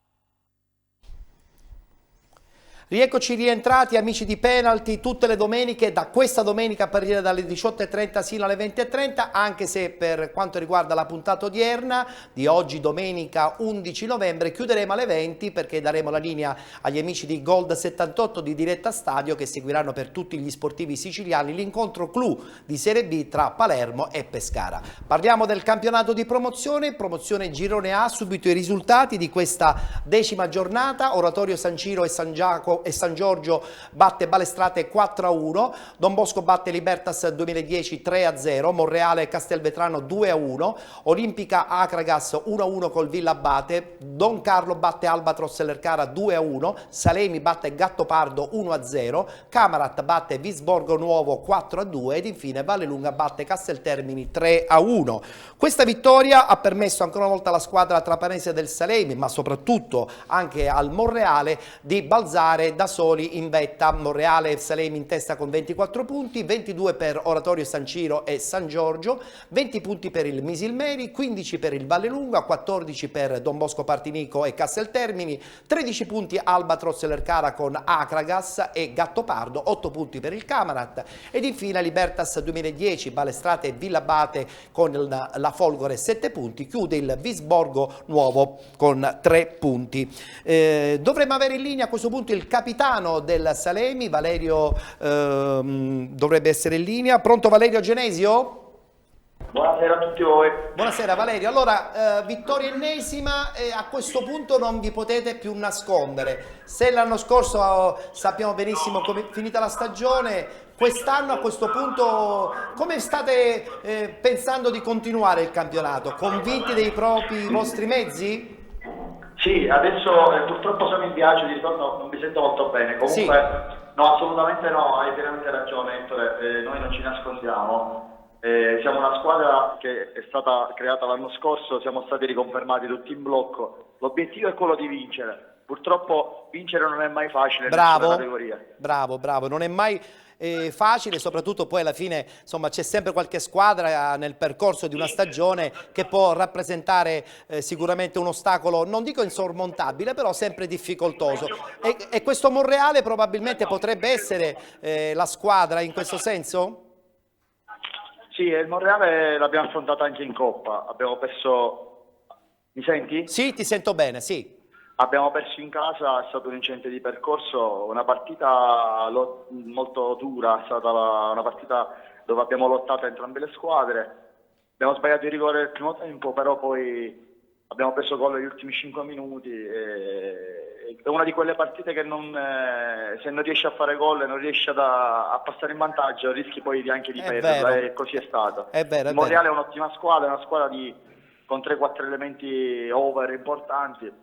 Speaker 1: Rieccoci rientrati amici di Penalty tutte le domeniche, da questa domenica a partire dalle 18:30 sino alle 20:30, anche se per quanto riguarda la puntata odierna di oggi domenica 11 novembre chiuderemo alle 20 perché daremo la linea agli amici di Gold 78 di Diretta Stadio che seguiranno per tutti gli sportivi siciliani l'incontro clou di Serie B tra Palermo e Pescara. Parliamo del campionato di promozione Girone A, subito i risultati di questa 10ª giornata. Oratorio San Ciro e San Giorgio batte Balestrate 4-1, Don Bosco batte Libertas 2010 3-0, Monreale e Castelvetrano 2-1, Olimpica Acragas 1-1 col Villa Abate, Don Carlo batte Albatros Lercara 2-1, Salemi batte Gattopardo 1-0, Camarat batte Visborgo Nuovo 4-2 ed infine Vallelunga batte Casteltermini 3-1. Questa vittoria ha permesso ancora una volta alla squadra trapanese del Salemi, ma soprattutto anche al Monreale, di balzare da soli in vetta. Monreale e Salemi in testa con 24 punti, 22 per Oratorio San Ciro e San Giorgio, 20 punti per il Misilmeri, 15 per il Vallelunga, 14 per Don Bosco Partinico e Casteltermini, 13 punti Albatros Lercara con Acragas e Gattopardo, 8 punti per il Camarat ed infine Libertas 2010, Balestrate e Villabate con la Folgore 7 punti, chiude il Visborgo Nuovo con 3 punti. Dovremmo avere in linea a questo punto il capitano del Salemi, Valerio dovrebbe essere in linea. Pronto Valerio Genesio?
Speaker 10: Buonasera a tutti voi.
Speaker 1: Buonasera Valerio, allora vittoria ennesima e a questo punto non vi potete più nascondere. Se l'anno scorso sappiamo benissimo come è finita la stagione, quest'anno a questo punto come state pensando di continuare il campionato? Convinti dei vostri mezzi?
Speaker 10: Sì, adesso purtroppo sono in viaggio, di ritorno non mi sento molto bene. Comunque,
Speaker 1: Sì.
Speaker 10: no, assolutamente no, hai pienamente ragione Ettore, noi non ci nascondiamo. Siamo una squadra che è stata creata l'anno scorso, siamo stati riconfermati tutti in blocco. L'obiettivo è quello di vincere. Purtroppo vincere non è mai facile in nessuna categoria.
Speaker 1: Bravo, non è mai facile, soprattutto poi alla fine insomma c'è sempre qualche squadra nel percorso di una stagione che può rappresentare sicuramente un ostacolo, non dico insormontabile, però sempre difficoltoso e questo Monreale probabilmente potrebbe essere la squadra in questo senso?
Speaker 10: Sì, il Monreale l'abbiamo affrontato anche in Coppa, abbiamo perso... Mi senti?
Speaker 1: Sì, ti sento bene, sì.
Speaker 10: Abbiamo perso in casa, è stato un incidente di percorso, una partita molto dura, è stata una partita dove abbiamo lottato entrambe le squadre, abbiamo sbagliato il rigore nel primo tempo, però poi abbiamo preso gol negli ultimi 5 minuti è una di quelle partite che se non riesci a fare gol e non riesci a passare in vantaggio rischi poi anche di perderla, e così è stato. Il Monreale è un'ottima squadra, è una squadra con 3-4 elementi over importanti.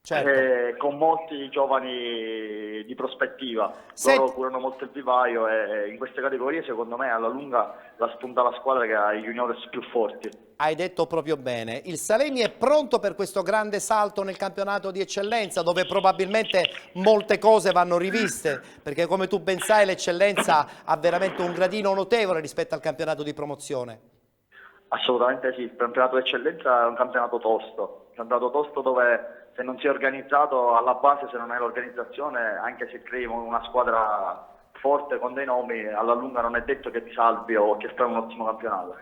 Speaker 1: Certo.
Speaker 10: Con molti giovani di prospettiva. Loro curano molto il vivaio e in queste categorie secondo me alla lunga la spunta la squadra che ha i juniores più forti.
Speaker 1: Hai detto proprio bene, il Salemi è pronto per questo grande salto nel campionato di eccellenza, dove probabilmente molte cose vanno riviste, perché come tu ben sai l'eccellenza ha veramente un gradino notevole rispetto al campionato di promozione.
Speaker 10: Assolutamente sì, il campionato di eccellenza è un campionato tosto dove se non si è organizzato alla base, se non hai l'organizzazione, anche se crei una squadra forte con dei nomi, alla lunga non è detto che ti salvi o che fai un ottimo campionato.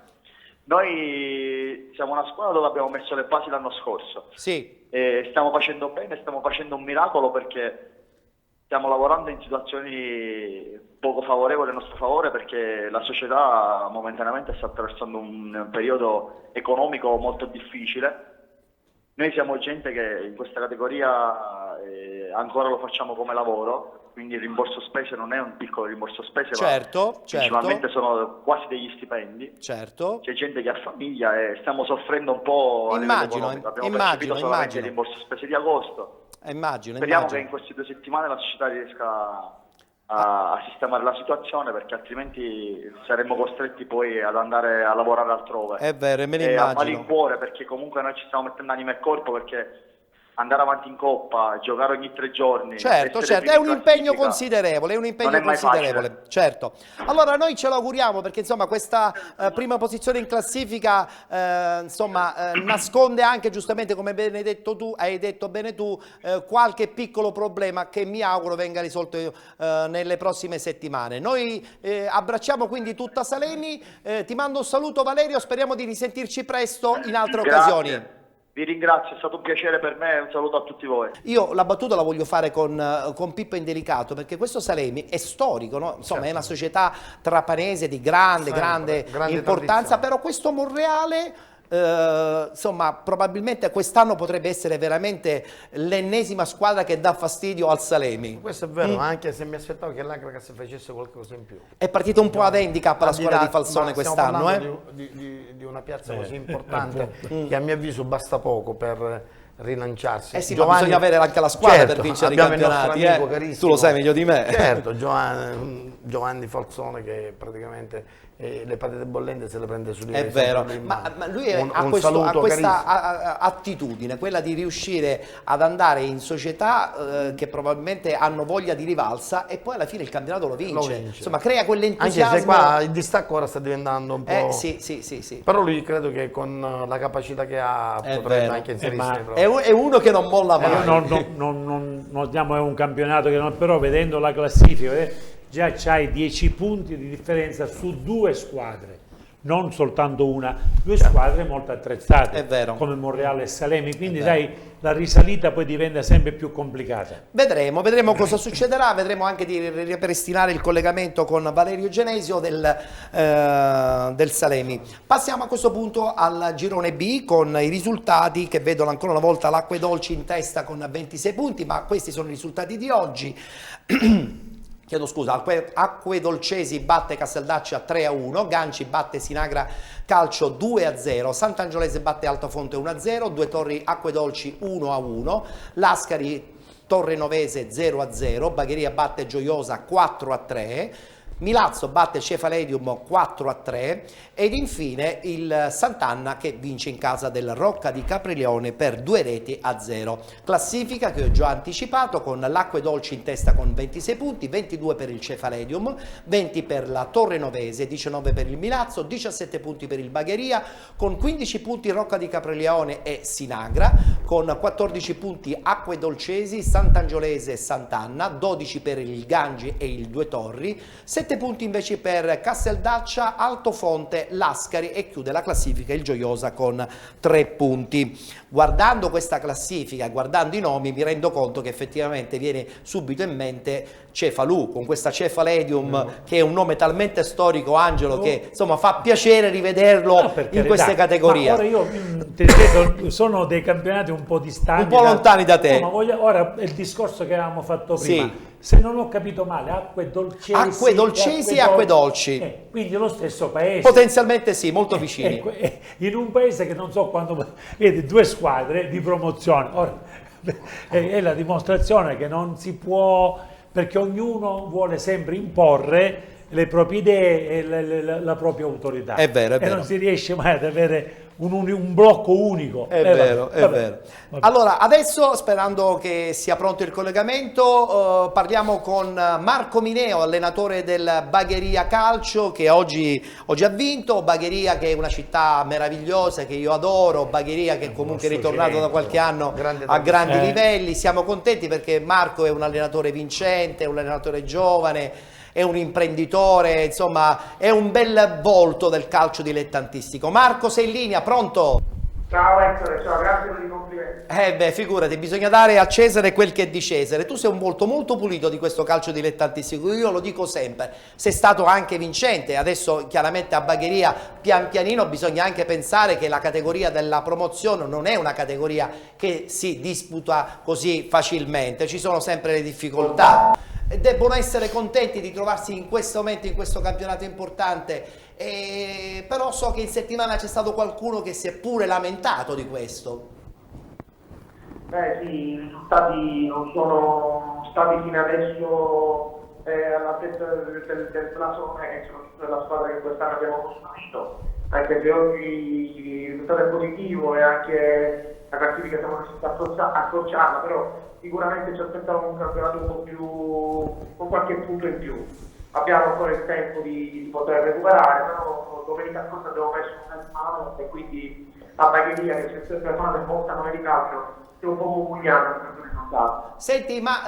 Speaker 10: Noi siamo una squadra dove abbiamo messo le basi l'anno scorso.
Speaker 1: Sì.
Speaker 10: E stiamo facendo bene, stiamo facendo un miracolo perché stiamo lavorando in situazioni poco favorevoli a nostro favore, perché la società momentaneamente sta attraversando un periodo economico molto difficile. Noi siamo gente che in questa categoria ancora lo facciamo come lavoro, quindi il rimborso spese non è un piccolo rimborso spese,
Speaker 1: certo,
Speaker 10: ma principalmente sono quasi degli stipendi.
Speaker 1: Certo.
Speaker 10: C'è gente che ha famiglia e stiamo soffrendo un po' a livello economico. Abbiamo percepito solamente il rimborso spese di agosto. Speriamo che in queste 2 settimane la società riesca a sistemare la situazione, perché altrimenti saremmo costretti poi ad andare a lavorare altrove.
Speaker 1: È vero, me ne
Speaker 10: immagino. A
Speaker 1: malincuore,
Speaker 10: perché comunque noi ci stiamo mettendo anima e corpo, perché andare avanti in Coppa, giocare ogni 3 giorni.
Speaker 1: Certo, è un impegno considerevole, certo. Allora noi ce lo auguriamo, perché insomma questa prima posizione in classifica nasconde anche, giustamente come hai detto bene tu, qualche piccolo problema che mi auguro venga risolto nelle prossime settimane. Noi abbracciamo quindi tutta Salemi, ti mando un saluto Valerio, speriamo di risentirci presto in altre occasioni.
Speaker 10: Vi ringrazio, è stato un piacere per me, un saluto a tutti voi.
Speaker 1: Io la battuta la voglio fare con Pippo Indelicato, perché questo Salemi è storico, no? Insomma, certo. È una società trapanese di grande importanza, però questo Monreale, probabilmente quest'anno potrebbe essere veramente l'ennesima squadra che dà fastidio al Salemi.
Speaker 3: Questo è vero, anche se mi aspettavo che l'Agracas facesse qualcosa in più.
Speaker 1: È partito un po' ad handicap la squadra di Falsone quest'anno.
Speaker 3: Di una piazza così importante che a mio avviso basta poco per rilanciarsi.
Speaker 1: Sì, ma bisogna avere anche la squadra per vincere i campionati. Tu lo sai meglio di me.
Speaker 3: Certo, Giovanni Falsone che praticamente le patate bollente se le prende su di
Speaker 1: È vero, ma lui ha questa attitudine, quella di riuscire ad andare in società che probabilmente hanno voglia di rivalsa e poi alla fine il campionato lo vince. Insomma, crea quell'entusiasmo.
Speaker 3: Anche se qua il distacco ora sta diventando un po'...
Speaker 1: Sì.
Speaker 3: Però lui credo che con la capacità che ha potrebbe anche inserirsi.
Speaker 1: È uno che non molla mai.
Speaker 2: Non diamo, è un campionato che non, però vedendo la classifica già c'hai 10 punti di differenza su 2 squadre, non soltanto una, 2 squadre molto attrezzate,
Speaker 1: è vero,
Speaker 2: come Monreale e Salemi, quindi dai, la risalita poi diventa sempre più complicata.
Speaker 1: Vedremo cosa succederà, vedremo anche di ripristinare il collegamento con Valerio Genesio del Salemi. Passiamo a questo punto al girone B con i risultati che vedono ancora una volta l'Acquedolci in testa con 26 punti, ma questi sono i risultati di oggi. Chiedo scusa, Acquedolcesi batte Casteldaccia 3-1, Ganci batte Sinagra Calcio 2-0, Sant'Angiolese batte Altofonte 1-0, Due Torri Acquedolci 1-1, Lascari Torrenovese 0-0, Bagheria batte Gioiosa 4-3, Milazzo batte Cefaledium 4-3 ed infine il Sant'Anna che vince in casa del Rocca di Caprileone per 2-0. Classifica che ho già anticipato con l'Acquedolci in testa con 26 punti, 22 per il Cefaledium, 20 per la Torrenovese, 19 per il Milazzo, 17 punti per il Bagheria, con 15 punti Rocca di Caprileone e Sinagra, con 14 punti Acquedolcesi, Sant'Angiolese e Sant'Anna, 12 per il Gangi e il Due Torri, 7 punti invece per Casteldaccia, Altofonte, Lascari e chiude la classifica il Gioiosa con 3 punti. Guardando questa classifica, guardando i nomi, mi rendo conto che effettivamente viene subito in mente Cefalù, con questa Cefaledium che è un nome talmente storico, Angelo, che insomma fa piacere rivederlo in queste categorie.
Speaker 2: Ora io ti ripeto, sono dei campionati un un po' distanti,
Speaker 1: un po' lontani da te.
Speaker 2: No, ma ora è il discorso che avevamo fatto prima.
Speaker 1: Sì.
Speaker 2: Se non ho capito male, acque dolcesi,
Speaker 1: Acque dolcesi e acque dolci.
Speaker 2: quindi lo stesso paese.
Speaker 1: Potenzialmente sì, molto vicini.
Speaker 2: Ecco, in un paese che non so quando vede 2 squadre di promozione. Ora, è la dimostrazione che non si può, perché ognuno vuole sempre imporre le proprie idee e la propria autorità.
Speaker 1: È vero, è vero.
Speaker 2: E non si riesce mai ad avere un blocco unico.
Speaker 1: È vero, è
Speaker 2: vabbè,
Speaker 1: vero.
Speaker 2: vabbè.
Speaker 1: Allora, adesso, sperando che sia pronto il collegamento, parliamo con Marco Mineo, allenatore del Bagheria Calcio, che oggi ha vinto. Bagheria, che è una città meravigliosa, che io adoro. Bagheria, che comunque è ritornato da qualche anno a grandi livelli. Siamo contenti perché Marco è un allenatore vincente, è un allenatore giovane, è un imprenditore, insomma è un bel volto del calcio dilettantistico. Marco, sei in linea, pronto?
Speaker 11: Ciao Ettore, ciao, grazie per i complimenti.
Speaker 1: Figurati, bisogna dare a Cesare quel che è di Cesare. Tu sei un volto molto pulito di questo calcio dilettantistico, io lo dico sempre, sei stato anche vincente. Adesso chiaramente a Bagheria pian pianino bisogna anche pensare che la categoria della promozione non è una categoria che si disputa così facilmente, ci sono sempre le difficoltà. Debbono essere contenti di trovarsi in questo momento in questo campionato importante, però so che in settimana c'è stato qualcuno che si è pure lamentato di questo.
Speaker 11: Beh sì, i risultati non sono stati fino adesso all'altezza del blasone, soprattutto della squadra che quest'anno abbiamo costruito, anche se oggi il risultato è positivo e anche la classifica siamo riusciti a accorciarla, però sicuramente ci aspettavamo un campionato un po' più, con qualche punto in più. Abbiamo ancora il tempo di poter recuperare, però domenica scorsa abbiamo perso un mano e quindi la Bagheria, che c'è sempre fatto in bocca nome di calcio, è un po' mugugliato in questo risultato.
Speaker 1: Senti, ma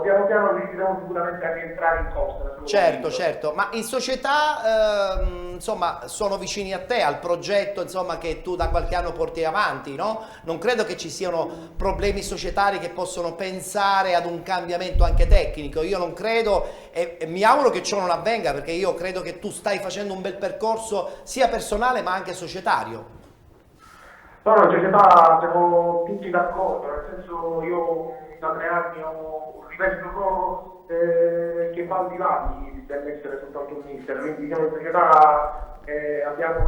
Speaker 11: piano piano riusciremo sicuramente a rientrare in costa.
Speaker 1: certo, ma in società insomma sono vicini a te, al progetto insomma che tu da qualche anno porti avanti, no? Non credo che ci siano problemi societari che possono pensare ad un cambiamento anche tecnico. Io non credo e mi auguro che ciò non avvenga, perché io credo che tu stai facendo un bel percorso sia personale ma anche societario.
Speaker 11: No, in società siamo tutti d'accordo, nel senso io da 3 anni ho ripeto un ruolo che va al di là dell'essere soltanto un mister, quindi diciamo in società abbiamo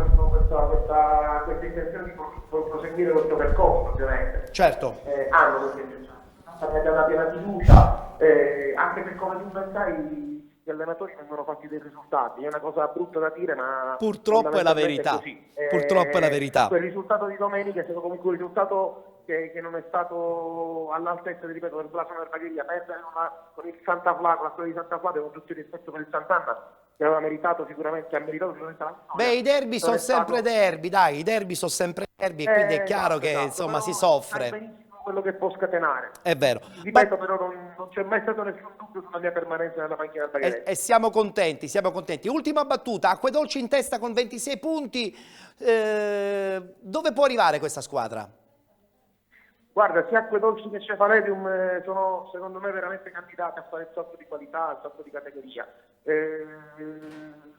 Speaker 11: questa intenzione di proseguire questo percorso ovviamente.
Speaker 1: Certo.
Speaker 11: Hanno questa intenzione, mi ha dato una piena fiducia, anche per come tu ben sai gli allenatori vengono fatti dei risultati, è una cosa brutta da dire ma
Speaker 1: purtroppo è la verità, purtroppo è la verità.
Speaker 11: Quel risultato di domenica è stato comunque un risultato che non è stato all'altezza, ripeto, del blasone del Bagheria. Perdere con il Santa Fla, con la storia di Santa Fla, con tutto il rispetto per il Sant'Anna, che aveva meritato sicuramente, la vittoria.
Speaker 1: Beh, i derby sono sempre derby, dai, i derby sono sempre derby, quindi è chiaro che insomma si soffre.
Speaker 11: Quello che può scatenare.
Speaker 1: È vero.
Speaker 11: Ripeto, però non c'è mai stato nessun dubbio sulla mia permanenza nella panchina del Bagheria.
Speaker 1: E siamo contenti, siamo contenti. Ultima battuta, Acquedolci in testa con 26 punti. Dove può arrivare questa squadra?
Speaker 11: Guarda, sia Acquedolci che Cefaletium sono secondo me veramente candidati a fare il salto di qualità, il salto di categoria.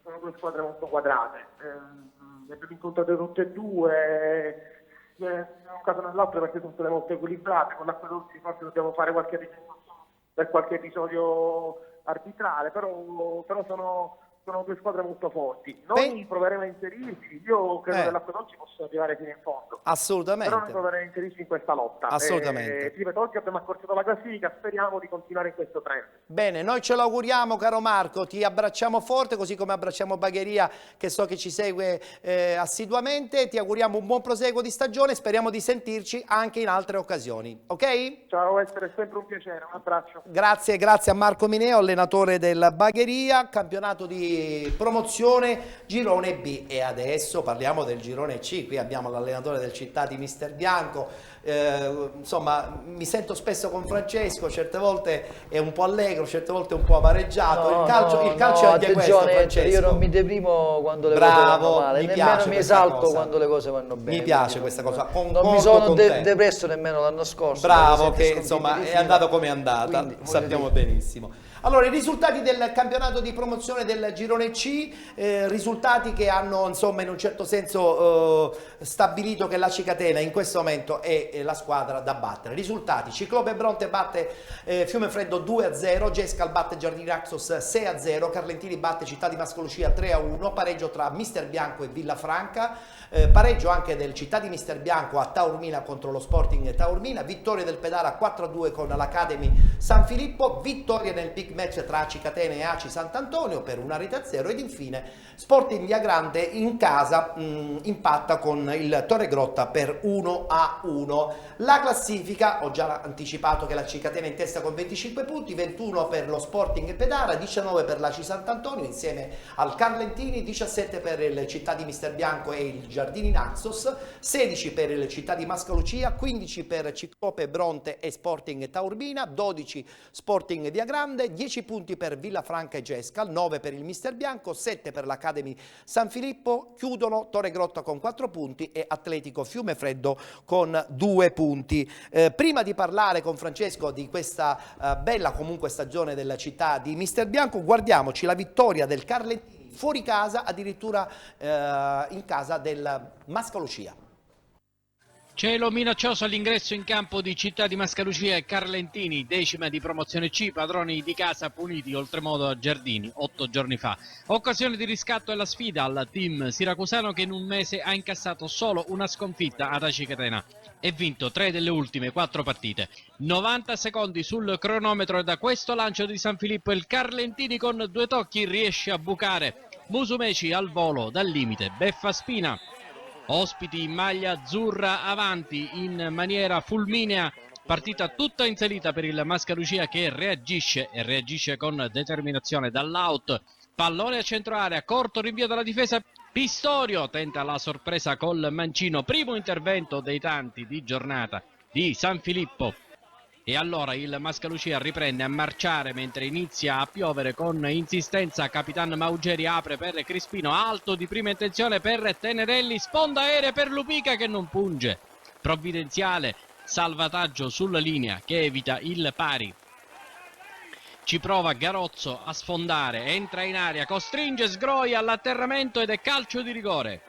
Speaker 11: Sono 2 squadre molto quadrate. Le abbiamo incontrate tutte e 2. In un caso o nell'altro perché sono state molto equilibrate. Con l'Acquedolci forse dobbiamo fare qualche riferimento per qualche episodio arbitrale, però sono 2 squadre molto forti. Noi proveremo a inserirci, io credo che l'Acquedolci possa arrivare fino in fondo.
Speaker 1: Assolutamente.
Speaker 11: Però noi proveremo a inserirci in questa lotta.
Speaker 1: Assolutamente.
Speaker 11: Ripeto, oggi abbiamo accorciato la classifica, speriamo di continuare in questo trend.
Speaker 1: Bene, noi ce lo auguriamo, caro Marco, ti abbracciamo forte, così come abbracciamo Bagheria, che so che ci segue assiduamente. Ti auguriamo un buon proseguo di stagione, speriamo di sentirci anche in altre occasioni, ok?
Speaker 11: Ciao, è sempre un piacere, un abbraccio.
Speaker 1: Grazie a Marco Mineo, allenatore del Bagheria, campionato di promozione girone B. E adesso parliamo del girone C. Qui abbiamo l'allenatore del Città di Mister Bianco. Insomma, mi sento spesso con Francesco, certe volte è un po' allegro, certe volte un po' amareggiato. Il calcio è anche questo, Francesco.
Speaker 4: Io non mi deprimo quando le cose vanno male, nemmeno mi esalto quando le cose vanno bene.
Speaker 1: Mi piace questa cosa.
Speaker 4: Non mi sono depresso nemmeno l'anno scorso.
Speaker 1: Bravo, che insomma è andato come è andata, quindi, sappiamo benissimo. Allora, i risultati del campionato di promozione del girone C, risultati che hanno insomma in un certo senso stabilito che la Cicatena in questo momento è è la squadra da battere. Risultati: Ciclope Bronte batte Fiumefreddo 2-0, Gescal batte Giardini Naxos 6-0, Carlentini batte Città di Mascolucia 3-1, pareggio tra Mister Bianco e Villafranca, pareggio anche del Città di Mister Bianco a Taormina contro lo Sporting Taormina, vittoria del Pedara 4-2 con l'Academy San Filippo, vittoria nel big match tra Aci Catene e Aci Sant'Antonio per una rete a 0 ed infine Sporting Via Grande in casa impatta con il Torregrotta per 1-1. La classifica, ho già anticipato che la Aci Catene è in testa con 25 punti, 21 per lo Sporting Pedara, 19 per l'Aci Sant'Antonio insieme al Carlentini, 17 per il Città di Mister Bianco e il Giardini Naxos, 16 per il Città di Mascolucia, 15 per Ciclope Bronte e Sporting Taormina, 12 Sporting Via Grande, 10 punti per Villafranca e Gescal, 9 per il Mister Bianco, 7 per l'Academy San Filippo, chiudono Torregrotta con 4 punti e Atletico Fiumefreddo con 2 punti. Prima di parlare con Francesco di questa bella comunque stagione della Città di Mister Bianco, guardiamoci la vittoria del Carlentini fuori casa, addirittura in casa del Mascolucia.
Speaker 12: Cielo minaccioso all'ingresso in campo di Città di Mascolucia e Carlentini, decima di promozione C, padroni di casa puniti oltremodo a Giardini 8 giorni fa. Occasione di riscatto e la sfida al team siracusano che in un mese ha incassato solo una sconfitta ad Aci Catena e vinto 3 delle ultime 4 partite. 90 secondi sul cronometro e da questo lancio di San Filippo il Carlentini con 2 tocchi riesce a bucare Musumeci al volo dal limite, beffa Spina. Ospiti in maglia azzurra avanti in maniera fulminea, partita tutta in salita per il Mascolucia che reagisce e reagisce con determinazione dall'out, pallone a centro area, corto rinvio dalla difesa, Pistorio tenta la sorpresa col mancino, primo intervento dei tanti di giornata di San Filippo. E allora il Mascolucia riprende a marciare mentre inizia a piovere con insistenza. Capitan Maugeri apre per Crispino, alto di prima intenzione per Tenerelli, sponda aerea per Lupica che non punge. Provvidenziale salvataggio sulla linea che evita il pari. Ci prova Garozzo a sfondare, entra in aria, costringe Sgroia all'atterramento ed è calcio di rigore.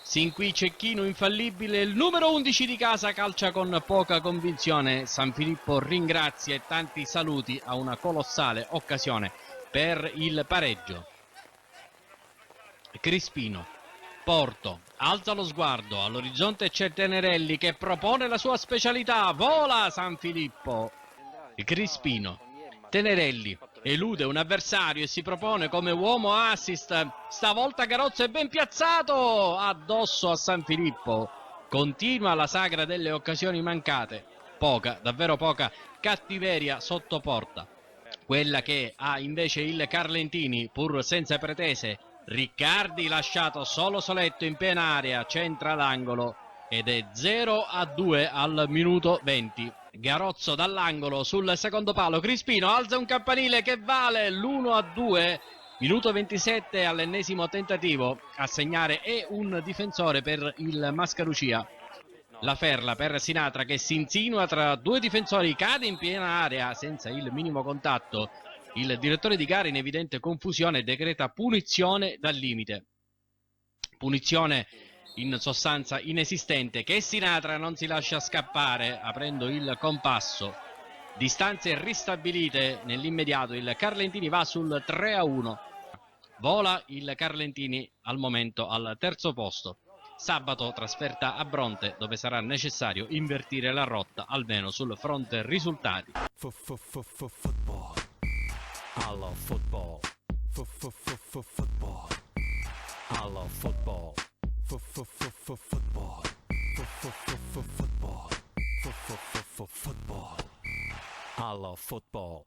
Speaker 12: Sin qui Cecchino infallibile, il numero 11 di casa calcia con poca convinzione. San Filippo ringrazia e tanti saluti a una colossale occasione per il pareggio. Crispino, Porto, alza lo sguardo, all'orizzonte c'è Tenerelli che propone la sua specialità, vola San Filippo. Crispino, Tenerelli elude un avversario e si propone come uomo assist, stavolta Garozzo è ben piazzato addosso a San Filippo. Continua la sagra delle occasioni mancate, poca, davvero poca cattiveria sotto porta. Quella che ha invece il Carlentini, pur senza pretese. Riccardi lasciato solo soletto in piena area, centra l'angolo ed è 0-2 al minuto 20. Garozzo dall'angolo sul secondo palo, Crispino alza un campanile che vale l'1-2, minuto 27 all'ennesimo tentativo a segnare è un difensore per il Mascolucia. La ferla per Sinatra che si insinua tra 2 difensori, cade in piena area senza il minimo contatto. Il direttore di gara in evidente confusione decreta punizione dal limite. Punizione in sostanza inesistente che Sinatra non si lascia scappare aprendo il compasso. Distanze ristabilite nell'immediato, il Carlentini va sul 3-1. Vola il Carlentini al momento al terzo posto. Sabato trasferta a Bronte dove sarà necessario invertire la rotta almeno sul fronte risultati.
Speaker 8: Football. I love football. Football. I love football. Football. Football. I love football.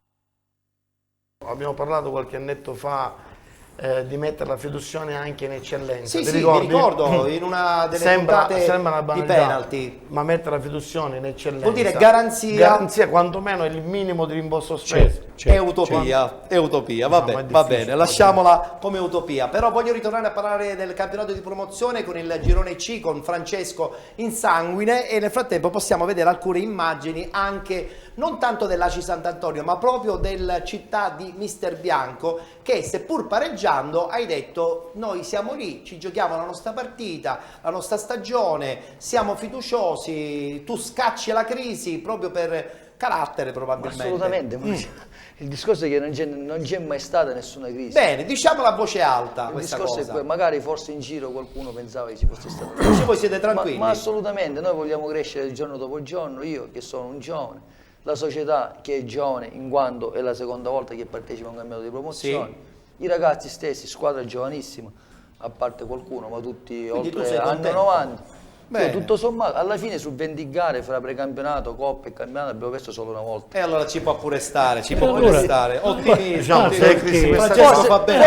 Speaker 3: Abbiamo parlato qualche annetto fa di mettere la fiduzione anche in eccellenza.
Speaker 1: Sì, mi ricordo in una delle puntate
Speaker 3: sembra una
Speaker 1: di
Speaker 3: banalità,
Speaker 1: penalty.
Speaker 3: ma mettere la fiducia in eccellenza
Speaker 1: Vuol dire garanzia.
Speaker 3: Garanzia, quantomeno è il minimo di rimborso speso.
Speaker 1: Certo.
Speaker 2: Certo,
Speaker 1: è utopia, vabbè,
Speaker 3: ma è
Speaker 1: va
Speaker 3: difficile,
Speaker 1: bene, lasciamola come utopia. Però voglio ritornare a parlare del campionato di promozione con il girone C, con Francesco in sanguine, e nel frattempo possiamo vedere alcune immagini anche non tanto dell'Aci Sant'Antonio, ma proprio del città di Mister Bianco, che seppur pareggiando hai detto: noi siamo lì, ci giochiamo la nostra partita, la nostra stagione, siamo fiduciosi, tu scacci la crisi proprio per carattere probabilmente.
Speaker 4: Assolutamente, ma il discorso è che non c'è mai stata nessuna crisi.
Speaker 1: Bene, diciamo a voce alta
Speaker 4: Il
Speaker 1: questa
Speaker 4: discorso
Speaker 1: cosa.
Speaker 4: è magari forse in giro qualcuno pensava che ci fosse stato.
Speaker 1: Invece voi siete tranquilli?
Speaker 4: Ma assolutamente, noi vogliamo crescere giorno dopo giorno, io che sono un giovane, la società che è giovane in quanto è la seconda volta che partecipa a un campionato di promozione, i ragazzi stessi, squadra giovanissima, a parte qualcuno, ma tutti
Speaker 1: Quindi tu
Speaker 4: oltre
Speaker 1: sei
Speaker 4: anni
Speaker 1: contento?
Speaker 4: 90.
Speaker 1: Bene.
Speaker 4: Io, tutto sommato, alla fine su 20 gare fra precampionato, coppa e campionato abbiamo perso solo una volta.
Speaker 1: E allora ci può pure stare, ci
Speaker 2: E
Speaker 1: può
Speaker 2: allora-
Speaker 1: pure stare. Ottimismo,
Speaker 3: Diciamo,
Speaker 1: ottimismo.
Speaker 3: se crisi
Speaker 1: Francesco fa bene.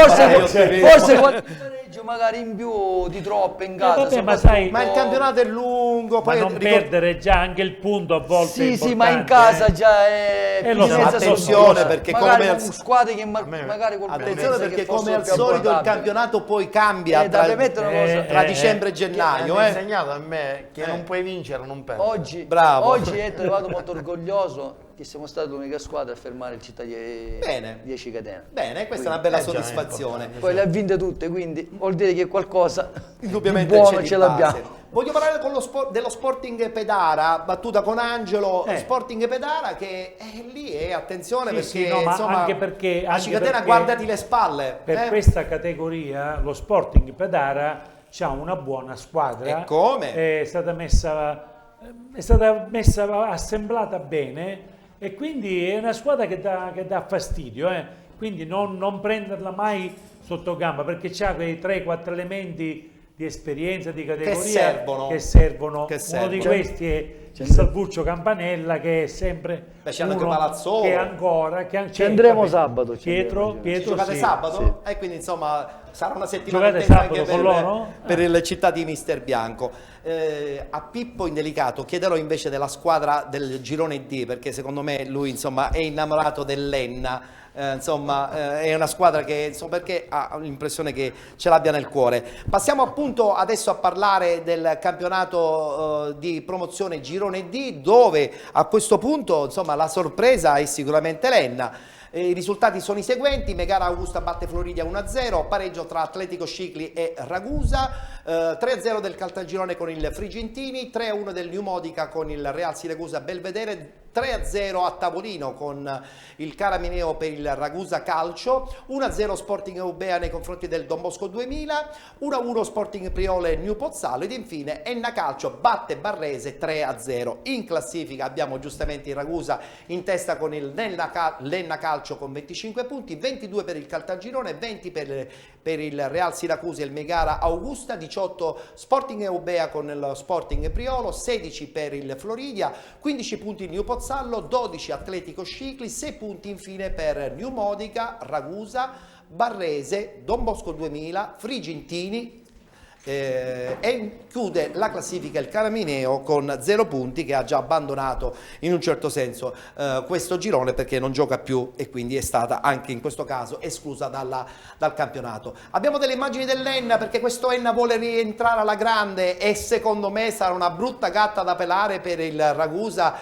Speaker 4: Forse qualche pareggio magari in più di troppo in casa.
Speaker 2: vabbè, ma
Speaker 4: soprattutto-
Speaker 2: sai-
Speaker 1: Ma il campionato è lungo,
Speaker 2: Ma
Speaker 1: poi
Speaker 2: non perdere già anche il punto a volte è
Speaker 4: Sì, ma in
Speaker 2: importante,
Speaker 4: casa già è
Speaker 2: lo
Speaker 4: più
Speaker 2: so,
Speaker 4: di mezza
Speaker 1: attenzione,
Speaker 4: sorpresa.
Speaker 1: perché
Speaker 4: magari
Speaker 1: come
Speaker 4: con squadre che magari qualcuno
Speaker 1: Attenzione
Speaker 4: pensa
Speaker 1: perché
Speaker 4: che
Speaker 1: come
Speaker 4: fossero
Speaker 1: al
Speaker 4: più
Speaker 1: solito il
Speaker 4: abbordabili.
Speaker 1: campionato poi cambia
Speaker 4: da premettere una cosa.
Speaker 1: tra dicembre e
Speaker 3: Mi
Speaker 1: gennaio.
Speaker 3: hanno insegnato a me che non puoi vincere, non perdere.
Speaker 4: Oggi,
Speaker 1: Bravo.
Speaker 4: oggi è trovato molto orgoglioso che siamo stati l'unica squadra a fermare il Città di
Speaker 1: Bene.
Speaker 4: 10 catene.
Speaker 1: Bene, questa è una bella
Speaker 3: già,
Speaker 1: soddisfazione.
Speaker 4: Poi le ha vinte tutte, quindi vuol dire che qualcosa
Speaker 1: Indubbiamente
Speaker 4: di buono
Speaker 1: c'è di
Speaker 4: ce
Speaker 1: base.
Speaker 4: l'abbiamo.
Speaker 1: Voglio parlare con dello Sporting Pedara, battuta con Angelo, Sporting Pedara che è lì, attenzione
Speaker 2: Sì,
Speaker 1: perché
Speaker 2: sì, no, ma
Speaker 1: insomma
Speaker 2: anche perché-
Speaker 1: a Cicatena
Speaker 2: perché
Speaker 1: guardati le spalle.
Speaker 2: Per questa categoria lo Sporting Pedara ha una buona squadra.
Speaker 1: E come?
Speaker 2: È stata messa assemblata bene, e quindi è una squadra che dà fastidio, quindi non prenderla mai sotto gamba, perché c'ha quei 3-4 elementi di esperienza, di categoria che servono. Uno di questi è il Salvuccio Campanella, che è sempre
Speaker 1: c'è anche
Speaker 2: uno
Speaker 1: Palazzolo.
Speaker 2: che ancora
Speaker 4: Ci andremo sabato.
Speaker 2: Pietro
Speaker 1: Giocate
Speaker 2: sì.
Speaker 1: sabato? E quindi insomma sarà una settimana
Speaker 2: Giocate
Speaker 1: intensa
Speaker 2: sabato
Speaker 1: anche
Speaker 2: con loro?
Speaker 1: per il città di Mister Bianco. A Pippo Indelicato chiederò invece della squadra del girone D, perché secondo me lui insomma è innamorato dell'Enna. È una squadra che perché ha l'impressione che ce l'abbia nel cuore. Passiamo appunto adesso a parlare del campionato di promozione girone D, dove a questo punto insomma la sorpresa è sicuramente l'Enna. I risultati sono i seguenti: Megara Augusta batte Floridia 1-0, pareggio tra Atletico Scicli e Ragusa, 3-0 del Caltagirone con il Frigentini, 3-1 del New Modica con il Real Siracusa Belvedere, 3-0 a Tavolino con il Caramineo per il Ragusa Calcio, 1-0 Sporting Eubea nei confronti del Don Bosco 2000, 1-1 Sporting Priole New Pozzallo, ed infine Enna Calcio batte Barrese 3-0. In classifica abbiamo giustamente il Ragusa in testa con il l'Enna Calcio con 25 punti, 22 per il Caltagirone, 20 per il Real Siracusa e il Megara Augusta, 18 Sporting Eubea con il Sporting Priolo, 16 per il Floridia, 15 punti New Pozzallo, 12 Atletico Scicli, 6 punti infine per New Modica, Ragusa, Barrese, Don Bosco 2000, Frigentini, e chiude la classifica il Caramineo con 0 punti, che ha già abbandonato in un certo senso questo girone perché non gioca più, e quindi è stata anche in questo caso esclusa dal campionato. Abbiamo delle immagini dell'Enna, perché questo Enna vuole rientrare alla grande e secondo me sarà una brutta gatta da pelare per il Ragusa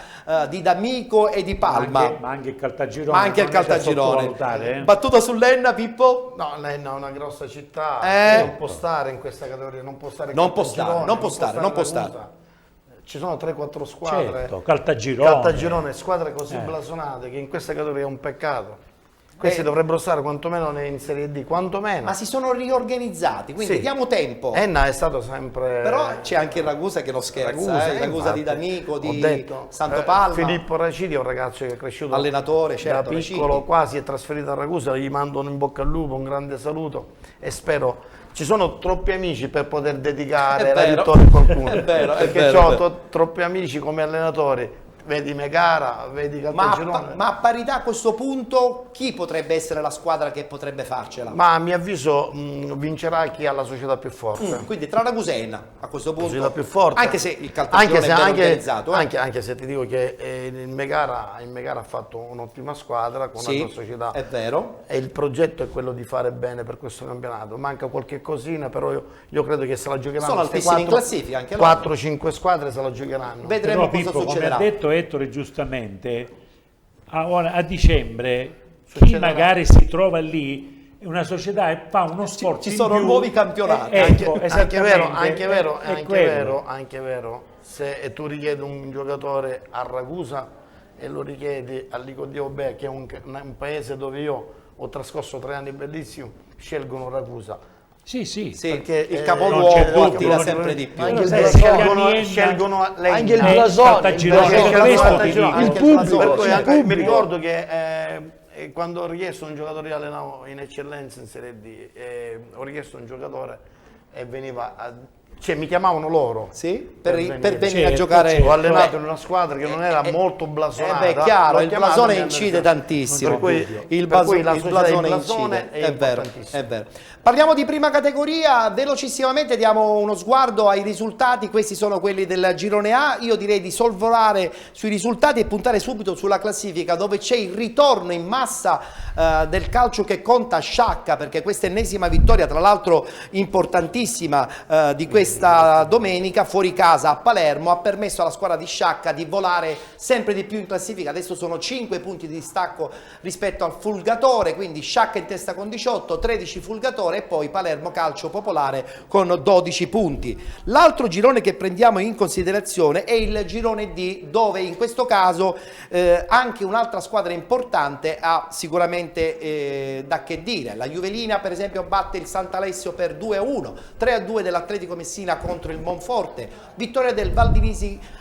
Speaker 1: di D'Amico e di Palma.
Speaker 2: Ma anche il Caltagirone.
Speaker 1: Ma anche il
Speaker 2: non è da
Speaker 1: Caltagirone.
Speaker 2: sottovalutare,
Speaker 1: Battuta sull'Enna, Pippo?
Speaker 3: No, l'Enna è una grossa città, non può stare in questa categoria, non può stare
Speaker 1: Non può stare.
Speaker 3: Ragusa. Ci sono 3-4 squadre.
Speaker 2: Certo, Caltagirone.
Speaker 3: Squadre così blasonate che in questa categoria è un peccato. Questi dovrebbero stare quantomeno in Serie D, quantomeno.
Speaker 1: Ma si sono riorganizzati, quindi diamo tempo.
Speaker 3: Enna è stato sempre...
Speaker 1: Però c'è anche il Ragusa che non scherza, il Ragusa di D'Amico, di Santopalma.
Speaker 3: Filippo Raciti è un ragazzo che è cresciuto
Speaker 1: allenatore,
Speaker 3: da
Speaker 1: certo,
Speaker 3: piccolo,
Speaker 1: Raciti.
Speaker 3: quasi è trasferito a Ragusa, gli mando un in bocca al lupo, un grande saluto e spero... Ci sono troppi amici per poter dedicare la vittoria a qualcuno.
Speaker 1: È vero,
Speaker 3: perché ho troppi amici come allenatori. vedi Megara, vedi Caltagirone.
Speaker 1: Ma a parità a questo punto chi potrebbe essere la squadra che potrebbe farcela?
Speaker 3: Ma a mio avviso vincerà chi ha la società più forte.
Speaker 1: Quindi tra Ragusen a questo punto,
Speaker 3: La più forte.
Speaker 1: anche se il Caltagirone è ben organizzato.
Speaker 3: Anche se ti dico che il Megara ha fatto un'ottima squadra con una società.
Speaker 1: È vero.
Speaker 3: E il progetto è quello di fare bene per questo campionato. Manca qualche cosina, però io credo che se la giocheranno.
Speaker 1: Sono altissimi in classifica anche loro.
Speaker 3: 4-5 squadre se la giocheranno.
Speaker 1: Vedremo
Speaker 2: Però,
Speaker 1: cosa
Speaker 2: Pippo,
Speaker 1: succederà.
Speaker 2: come ha detto Ettore giustamente, a dicembre chi magari si trova lì è una società e fa uno sforzo
Speaker 1: ci sono nuovi campionati.
Speaker 3: Anche vero, se tu richiedi un giocatore a Ragusa e lo richiedi a Licodio-Bè, che è un paese dove io ho trascorso 3 anni bellissimi, scelgono Ragusa.
Speaker 2: Sì,
Speaker 1: perché il capoluogo attira sempre di più.
Speaker 3: Scelgono
Speaker 4: anche il blasone,
Speaker 3: il
Speaker 4: pubblico.
Speaker 3: Mi ricordo che quando ho richiesto un giocatore allenavo in eccellenza in Serie D, ho richiesto un giocatore e veniva mi chiamavano loro
Speaker 1: per venire a giocare.
Speaker 3: Ho allenato in una squadra che non era molto blasonata.
Speaker 1: È chiaro, il blasone incide tantissimo. Il blasone incide, è vero. Parliamo di prima categoria, velocissimamente diamo uno sguardo ai risultati. Questi sono quelli del girone A. Io direi di sorvolare sui risultati e puntare subito sulla classifica, dove c'è il ritorno in massa del calcio che conta a Sciacca, perché questa ennesima vittoria, tra l'altro importantissima, di questa domenica fuori casa a Palermo, ha permesso alla squadra di Sciacca di volare sempre di più in classifica. Adesso sono 5 punti di distacco rispetto al Fulgatore, quindi Sciacca in testa con 18, 13 Fulgatore e poi Palermo Calcio Popolare con 12 punti. L'altro girone che prendiamo in considerazione è il girone D, dove in questo caso anche un'altra squadra importante ha sicuramente da che dire. La Juvelina per esempio batte il Sant'Alessio per 2-1, 3-2 dell'Atletico Messina contro il Monforte, vittoria del Valdinisi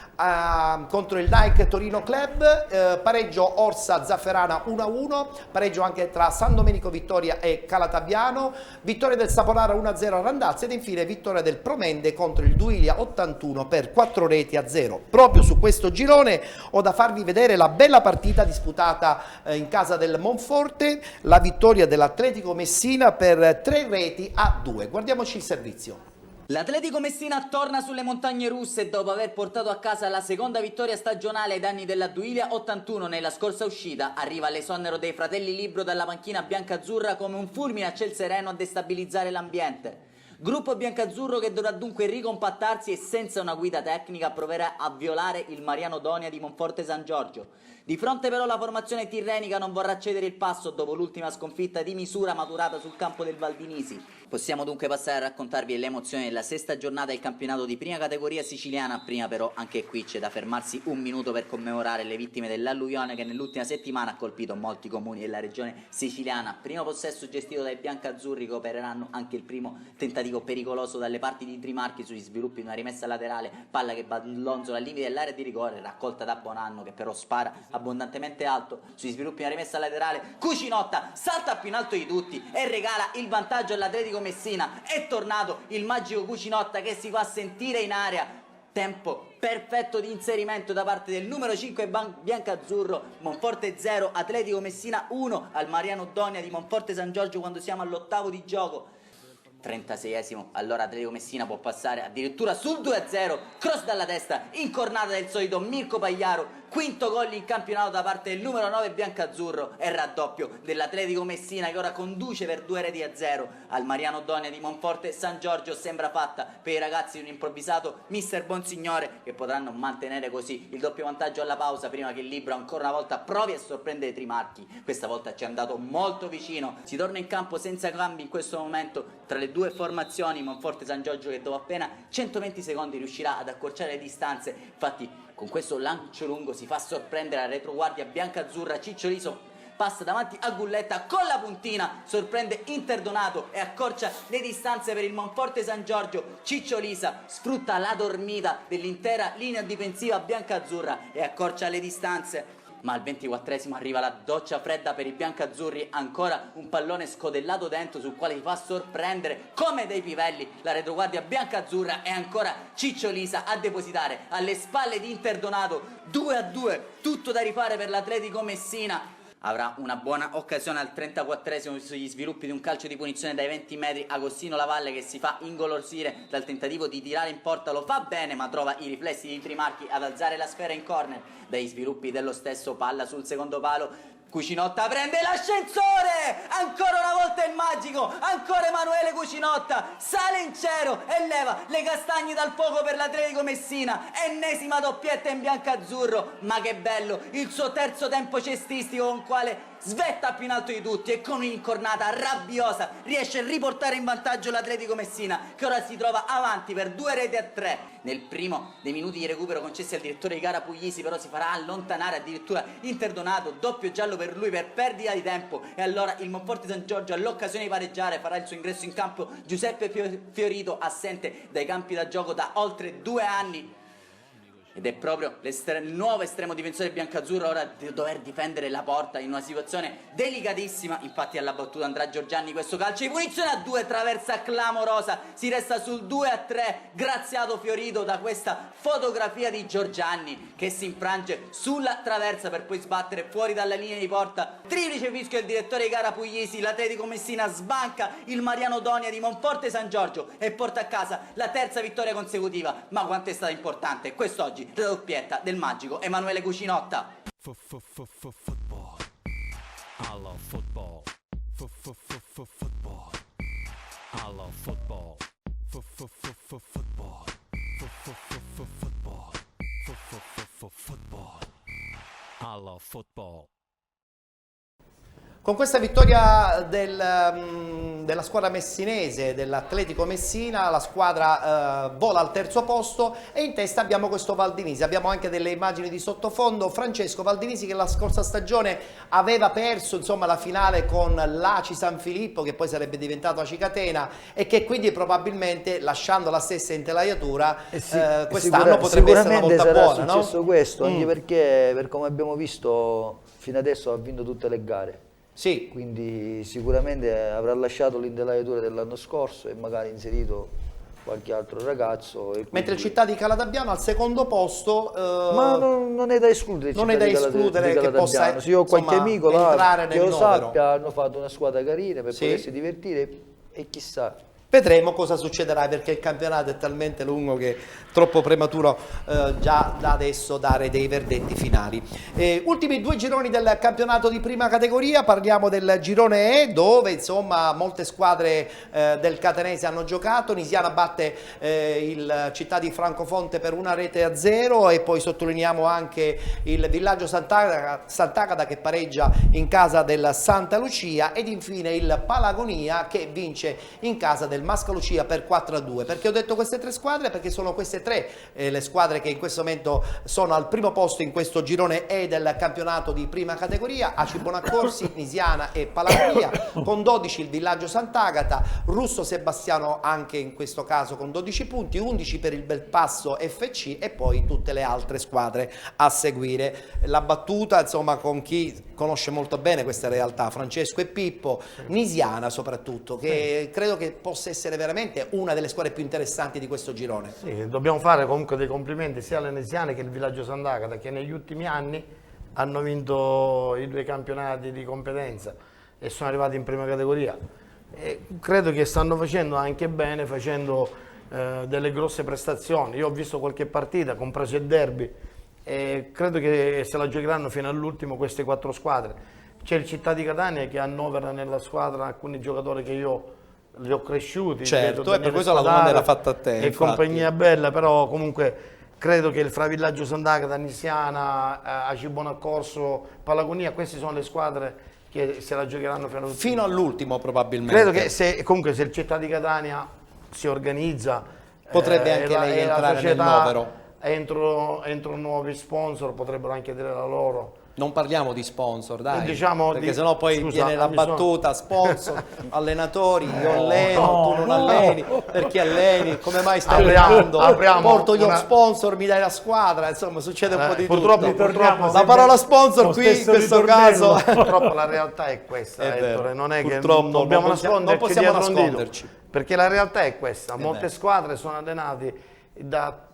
Speaker 1: contro il Nike Torino Club, pareggio Orsa Zafferana 1-1, pareggio anche tra San Domenico Vittoria e Calatabiano, vittoria del Saponara 1-0 a Randazzo ed infine vittoria del Promende contro il Duilia 81 per 4-0. Proprio su questo girone ho da farvi vedere la bella partita disputata in casa del Monforte, la vittoria dell'Atletico Messina per 3-2. Guardiamoci il servizio.
Speaker 13: L'Atletico Messina torna sulle montagne russe dopo aver portato a casa la seconda vittoria stagionale ai danni della Duilia 81 nella scorsa uscita. Arriva l'esonero dei fratelli Libro dalla panchina biancazzurra come un fulmine a ciel sereno a destabilizzare l'ambiente. Gruppo biancazzurro che dovrà dunque ricompattarsi e senza una guida tecnica proverà a violare il Mariano Donia di Monforte San Giorgio. Di fronte però la formazione tirrenica non vorrà cedere il passo dopo l'ultima sconfitta di misura maturata sul campo del Valdinisi. Possiamo dunque passare a raccontarvi le emozioni della sesta giornata del campionato di prima categoria siciliana. Prima però anche qui c'è da fermarsi un minuto per commemorare le vittime dell'alluvione che nell'ultima settimana ha colpito molti comuni della regione siciliana. Primo possesso gestito dai biancazzurri che opereranno anche il primo tentativo pericoloso dalle parti di Trimarchi sugli sviluppi di una rimessa laterale, palla che ballonzola al limite dell'area di rigore, raccolta da Bonanno che però spara abbondantemente alto sugli sviluppi di una rimessa laterale. Cucinotta salta più in alto di tutti e regala il vantaggio all'Atletico Messina. È tornato il magico Cucinotta che si fa sentire in area. Tempo perfetto di inserimento da parte del numero 5 biancazzurro. Monforte 0, Atletico Messina 1 al Mariano Donia di Monforte San Giorgio quando siamo all'8° di gioco. 36esimo, allora Atletico Messina può passare addirittura sul 2-0, cross dalla testa, incornata del solito Mirko Pagliaro, quinto gol in campionato da parte del numero 9 biancazzurro e raddoppio dell'Atletico Messina che ora conduce per 2-0 al Mariano Donia di Monforte San Giorgio. Sembra fatta per i ragazzi di un improvvisato mister Bonsignore che potranno mantenere così il doppio vantaggio alla pausa prima che il Libro ancora una volta provi a sorprendere Trimarchi. Questa volta ci è andato molto vicino, si torna in campo senza cambi in questo momento tra le due formazioni. Monforte San Giorgio che dopo appena 120 secondi riuscirà ad accorciare le distanze, infatti con questo lancio lungo si fa sorprendere la retroguardia biancazzurra. Ciccio Liso passa davanti a Gulletta con la puntina, sorprende Interdonato e accorcia le distanze per il Monforte San Giorgio. Ciccio Lisa sfrutta la dormita dell'intera linea difensiva biancazzurra e accorcia le distanze. ma al 24esimo arriva la doccia fredda per i biancazzurri, ancora un pallone scodellato dentro sul quale si fa sorprendere come dei pivelli la retroguardia biancazzurra, e ancora Ciccio Lisa a depositare alle spalle di Interdonato. 2-2, tutto da rifare per l'Atletico Messina. Avrà una buona occasione al 34esimo sugli sviluppi di un calcio di punizione dai 20 metri. Agostino Lavalle, che si fa ingolosire dal tentativo di tirare in porta, lo fa bene, ma trova i riflessi di Trimarchi ad alzare la sfera in corner. Dai sviluppi dello stesso, palla sul secondo palo, Cucinotta prende l'ascensore, ancora una volta il magico, ancora Emanuele Cucinotta, sale in cielo e leva le castagne dal fuoco per l'Atletico Messina. Ennesima doppietta in biancazzurro, ma che bello il suo terzo tempo cestistico, con quale svetta più in alto di tutti e con un'incornata rabbiosa riesce a riportare in vantaggio l'Atletico Messina, che ora si trova avanti per 2-3. Nel primo dei minuti di recupero concessi al direttore di gara Puglisi, però si farà allontanare addirittura Interdonato, doppio giallo per lui per perdita di tempo, e allora il Monforte San Giorgio, all'occasione di pareggiare, farà il suo ingresso in campo Giuseppe Fiorito, assente dai campi da gioco da oltre 2 anni. Ed è proprio il nuovo estremo difensore biancazzurro ora di dover difendere la porta in una situazione delicatissima. Infatti alla battuta andrà Giorgianni, questo calcio di punizione a 2, traversa clamorosa, si resta sul 2-3, graziato Fiorito da questa fotografia di Giorgianni che si infrange sulla traversa per poi sbattere fuori dalla linea di porta. Triplice fischio del direttore di gara Puglisi, l'Atletico Messina sbanca il Mariano Donia di Monforte San Giorgio e porta a casa la terza vittoria consecutiva. Ma quanto è stata importante quest'oggi la doppietta del magico Emanuele Cucinotta.
Speaker 8: Football. I love football. Football. I love football. Football. Football. I love football.
Speaker 1: Con questa vittoria della squadra messinese, dell'Atletico Messina, la squadra vola al terzo posto e in testa abbiamo questo Valdinisi. Abbiamo anche delle immagini di sottofondo. Francesco Valdinisi, che la scorsa stagione aveva perso, insomma, la finale con l'Aci San Filippo, che poi sarebbe diventato Aci Catena, e che quindi probabilmente, lasciando la stessa intelaiatura, quest'anno potrebbe essere una volta buona.
Speaker 4: Sicuramente sarà successo questo, anche perché, per come abbiamo visto, fino adesso ha vinto tutte le gare.
Speaker 1: Sì.
Speaker 4: Quindi sicuramente avrà lasciato l'intelaiatura dell'anno scorso e magari inserito qualche altro ragazzo. E
Speaker 1: mentre il Città di Calatabbiano al secondo posto.
Speaker 4: Ma non è da escludere.
Speaker 1: Non è da escludere che possa,
Speaker 4: se io ho qualche amico là che lo
Speaker 1: novero.
Speaker 4: sappia, hanno fatto una squadra carina per potersi divertire, e chissà.
Speaker 1: Vedremo cosa succederà, perché il campionato è talmente lungo che è troppo prematuro già da adesso dare dei verdetti finali. Ultimi 2 gironi del campionato di prima categoria. Parliamo del girone E, dove insomma molte squadre del catanese hanno giocato. Nisiana batte il Città di Francofonte per 1-0, e poi sottolineiamo anche il Villaggio Sant'Agata che pareggia in casa del Santa Lucia, ed infine il Palagonia che vince in casa del Mascalucia per 4-2. Perché ho detto queste 3 squadre? Perché sono queste 3 le squadre che in questo momento sono al primo posto in questo girone E del campionato di prima categoria: Aci Bonaccorsi, Nisiana e Palagonia, con 12 il Villaggio Sant'Agata, Russo Sebastiano anche in questo caso con 12 punti, 11 per il Belpasso FC, e poi tutte le altre squadre a seguire. La battuta insomma con chi conosce molto bene queste realtà, Francesco e Pippo, Nisiana soprattutto, che credo che possa essere veramente una delle squadre più interessanti di questo girone.
Speaker 3: Sì, dobbiamo fare comunque dei complimenti sia alle Nisiane che al Villaggio Sant'Agata, che negli ultimi anni hanno vinto i 2 campionati di competenza e sono arrivati in prima categoria. E credo che stanno facendo anche bene, facendo delle grosse prestazioni. Io ho visto qualche partita, compreso il derby, e credo che se la giocheranno fino all'ultimo queste 4 squadre. C'è il Città di Catania che annovera nella squadra alcuni giocatori che io li ho cresciuti.
Speaker 1: Certo, e per questo la domanda era fatta a te.
Speaker 3: E compagnia bella, però comunque credo che il Fravillaggio Sant'Agata, Nisiana, Aci Bonaccorso, Palagonia, queste sono le squadre che se la giocheranno
Speaker 1: fino all'ultimo probabilmente.
Speaker 3: Credo che comunque se il Città di Catania si organizza,
Speaker 1: potrebbe anche lei entrare nel novero.
Speaker 3: Entro nuovi sponsor potrebbero anche dire la loro.
Speaker 1: Non parliamo di sponsor, dai,
Speaker 3: Diciamo
Speaker 1: perché sennò poi
Speaker 3: scusa,
Speaker 1: viene la battuta, sponsor, allenatori, io alleno, tu non alleni, perché alleni, come mai stai allenando? Porto gli sponsor, mi dai la squadra, insomma succede un po' di
Speaker 3: purtroppo
Speaker 1: la parola sponsor qui in questo caso...
Speaker 3: Purtroppo la realtà è questa,
Speaker 1: È vero.
Speaker 3: Ettore, non è che
Speaker 1: Purtroppo
Speaker 3: dobbiamo
Speaker 1: non possiamo
Speaker 3: nasconderci dietro un dito,
Speaker 1: nasconderci.
Speaker 3: perché la realtà è questa,
Speaker 1: È
Speaker 3: molte
Speaker 1: vero.
Speaker 3: squadre sono allenati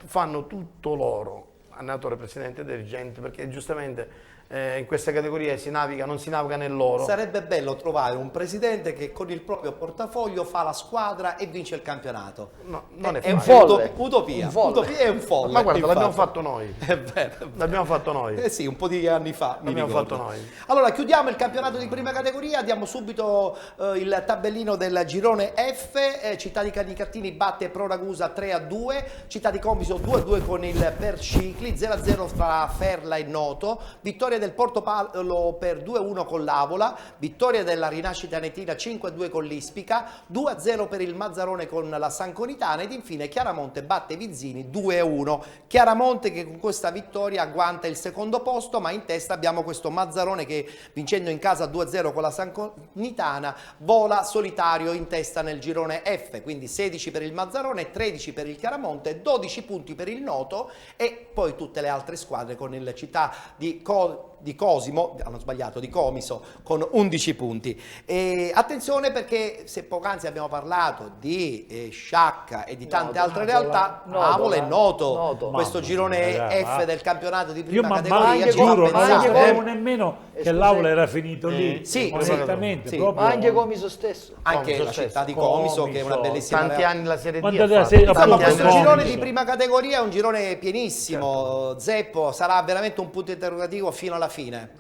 Speaker 3: fanno tutto loro, allenatore, presidente, dirigente, perché giustamente in queste categorie non si naviga nel loro.
Speaker 1: Sarebbe bello trovare un presidente che con il proprio portafoglio fa la squadra e vince il campionato.
Speaker 3: No, non è
Speaker 1: un
Speaker 3: facile.
Speaker 1: utopia.
Speaker 4: Un folle.
Speaker 1: Utopia è un folle.
Speaker 3: Ma guarda, l'abbiamo
Speaker 1: infatti.
Speaker 3: fatto noi.
Speaker 1: È vero.
Speaker 3: L'abbiamo fatto noi.
Speaker 1: Eh sì, un po' di anni fa. mi
Speaker 3: L'abbiamo
Speaker 1: ricordo.
Speaker 3: fatto noi.
Speaker 1: Allora, chiudiamo il campionato di prima categoria, diamo subito il tabellino del girone F. Città di Canicattini batte Pro Ragusa 3-2, Città di Comiso 2-2 con il Percicli, 0-0 tra Ferla e Noto, vittoria del Portopalo per 2-1 con l'Avola, vittoria della Rinascita Anetina 5-2 con l'Ispica, 2-0 per il Mazzarone con la Sanconitana ed infine Chiaramonte batte Vizzini 2-1. Chiaramonte che con questa vittoria agguanta il secondo posto, ma in testa abbiamo questo Mazzarone che vincendo in casa 2-0 con la Sanconitana vola solitario in testa nel girone F, quindi 16 per il Mazzarone, 13 per il Chiaramonte, 12 punti per il Noto e poi tutte le altre squadre con il Città di Cosimo, hanno sbagliato, di Comiso con 11 punti. E attenzione perché se poc'anzi abbiamo parlato di Sciacca e di tante altre realtà, Avola è Noto. Questo girone F del campionato di prima categoria ci fa
Speaker 2: giuro, non
Speaker 1: pensare.
Speaker 2: sapevo nemmeno che l'Avola era finito lì.
Speaker 1: Sì,
Speaker 2: esattamente.
Speaker 1: sì.
Speaker 2: Proprio...
Speaker 4: Ma anche Comiso stesso.
Speaker 1: Anche la città di Comiso, che è una bellissima
Speaker 3: Tanti
Speaker 1: realtà.
Speaker 3: anni la Serie D.
Speaker 2: Guardate,
Speaker 3: ha fatto.
Speaker 2: appunto,
Speaker 1: Insomma,
Speaker 3: Tanti
Speaker 1: questo
Speaker 3: anni la
Speaker 1: girone
Speaker 3: Serie
Speaker 1: di
Speaker 3: D.
Speaker 1: prima categoria è un girone pienissimo. Zeppo sarà veramente un punto interrogativo fino alla fine.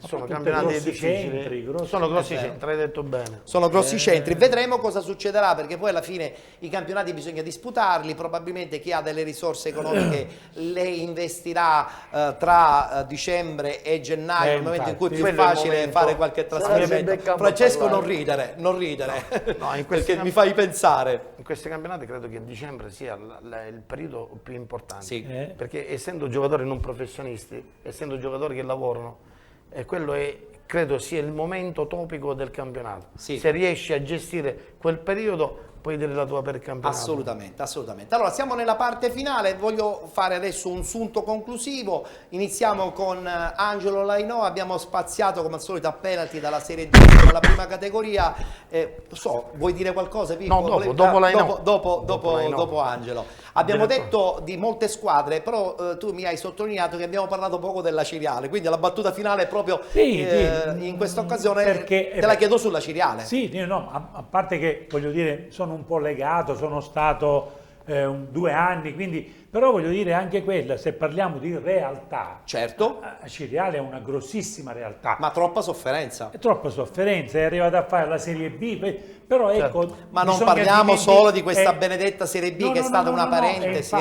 Speaker 3: Sono
Speaker 2: Tutti
Speaker 3: campionati
Speaker 2: grossi
Speaker 3: difficili.
Speaker 2: centri, grossi-
Speaker 3: Sono grossi
Speaker 1: è vero.
Speaker 3: centri, hai detto bene.
Speaker 1: Sono grossi centri, vedremo cosa succederà perché poi alla fine i campionati bisogna disputarli, probabilmente chi ha delle risorse economiche le investirà tra dicembre e gennaio, nel momento in cui è più
Speaker 3: quello è il
Speaker 1: facile
Speaker 3: momento.
Speaker 1: fare qualche trasferimento.
Speaker 4: sempre in campo a
Speaker 1: Francesco
Speaker 4: parlare.
Speaker 1: non ridere,
Speaker 3: No, in questi
Speaker 1: perché mi
Speaker 3: campi-
Speaker 1: fai pensare.
Speaker 3: In questi campionati credo che dicembre sia il periodo più importante,
Speaker 1: Sì.
Speaker 3: perché essendo giocatori non professionisti, essendo giocatori che lavorano, quello credo sia il momento topico del campionato.
Speaker 1: Sì.
Speaker 3: Se riesci a gestire quel periodo puoi dire la tua per il campionato.
Speaker 1: Assolutamente, assolutamente. Allora, siamo nella parte finale, voglio fare adesso un sunto conclusivo. Iniziamo con Angelo Lainò, abbiamo spaziato come al solito a penalty dalla Serie D alla prima categoria. Vuoi dire qualcosa, Pippo?
Speaker 3: No, dopo Lainò.
Speaker 1: Dopo Angelo. Abbiamo
Speaker 3: Direttore.
Speaker 1: detto di molte squadre, però tu mi hai sottolineato che abbiamo parlato poco della Ciriale, quindi la battuta finale proprio in questa occasione
Speaker 2: perché-
Speaker 1: te la chiedo sulla Ciriale.
Speaker 2: Sì, no, a parte che voglio dire, sono un po' legato, sono stato 2 anni, quindi, però voglio dire anche quella, se parliamo di realtà,
Speaker 1: Certo,
Speaker 2: Ciriale è una grossissima realtà.
Speaker 1: ma troppa sofferenza.
Speaker 2: È troppa sofferenza, è arrivato a fare la Serie B, però ecco...
Speaker 1: Ma non
Speaker 2: bisogna
Speaker 1: parliamo solo di questa
Speaker 2: eh,
Speaker 1: benedetta Serie B
Speaker 2: no,
Speaker 1: che è
Speaker 2: no,
Speaker 1: stata
Speaker 2: no,
Speaker 1: una
Speaker 2: no,
Speaker 1: parentesi.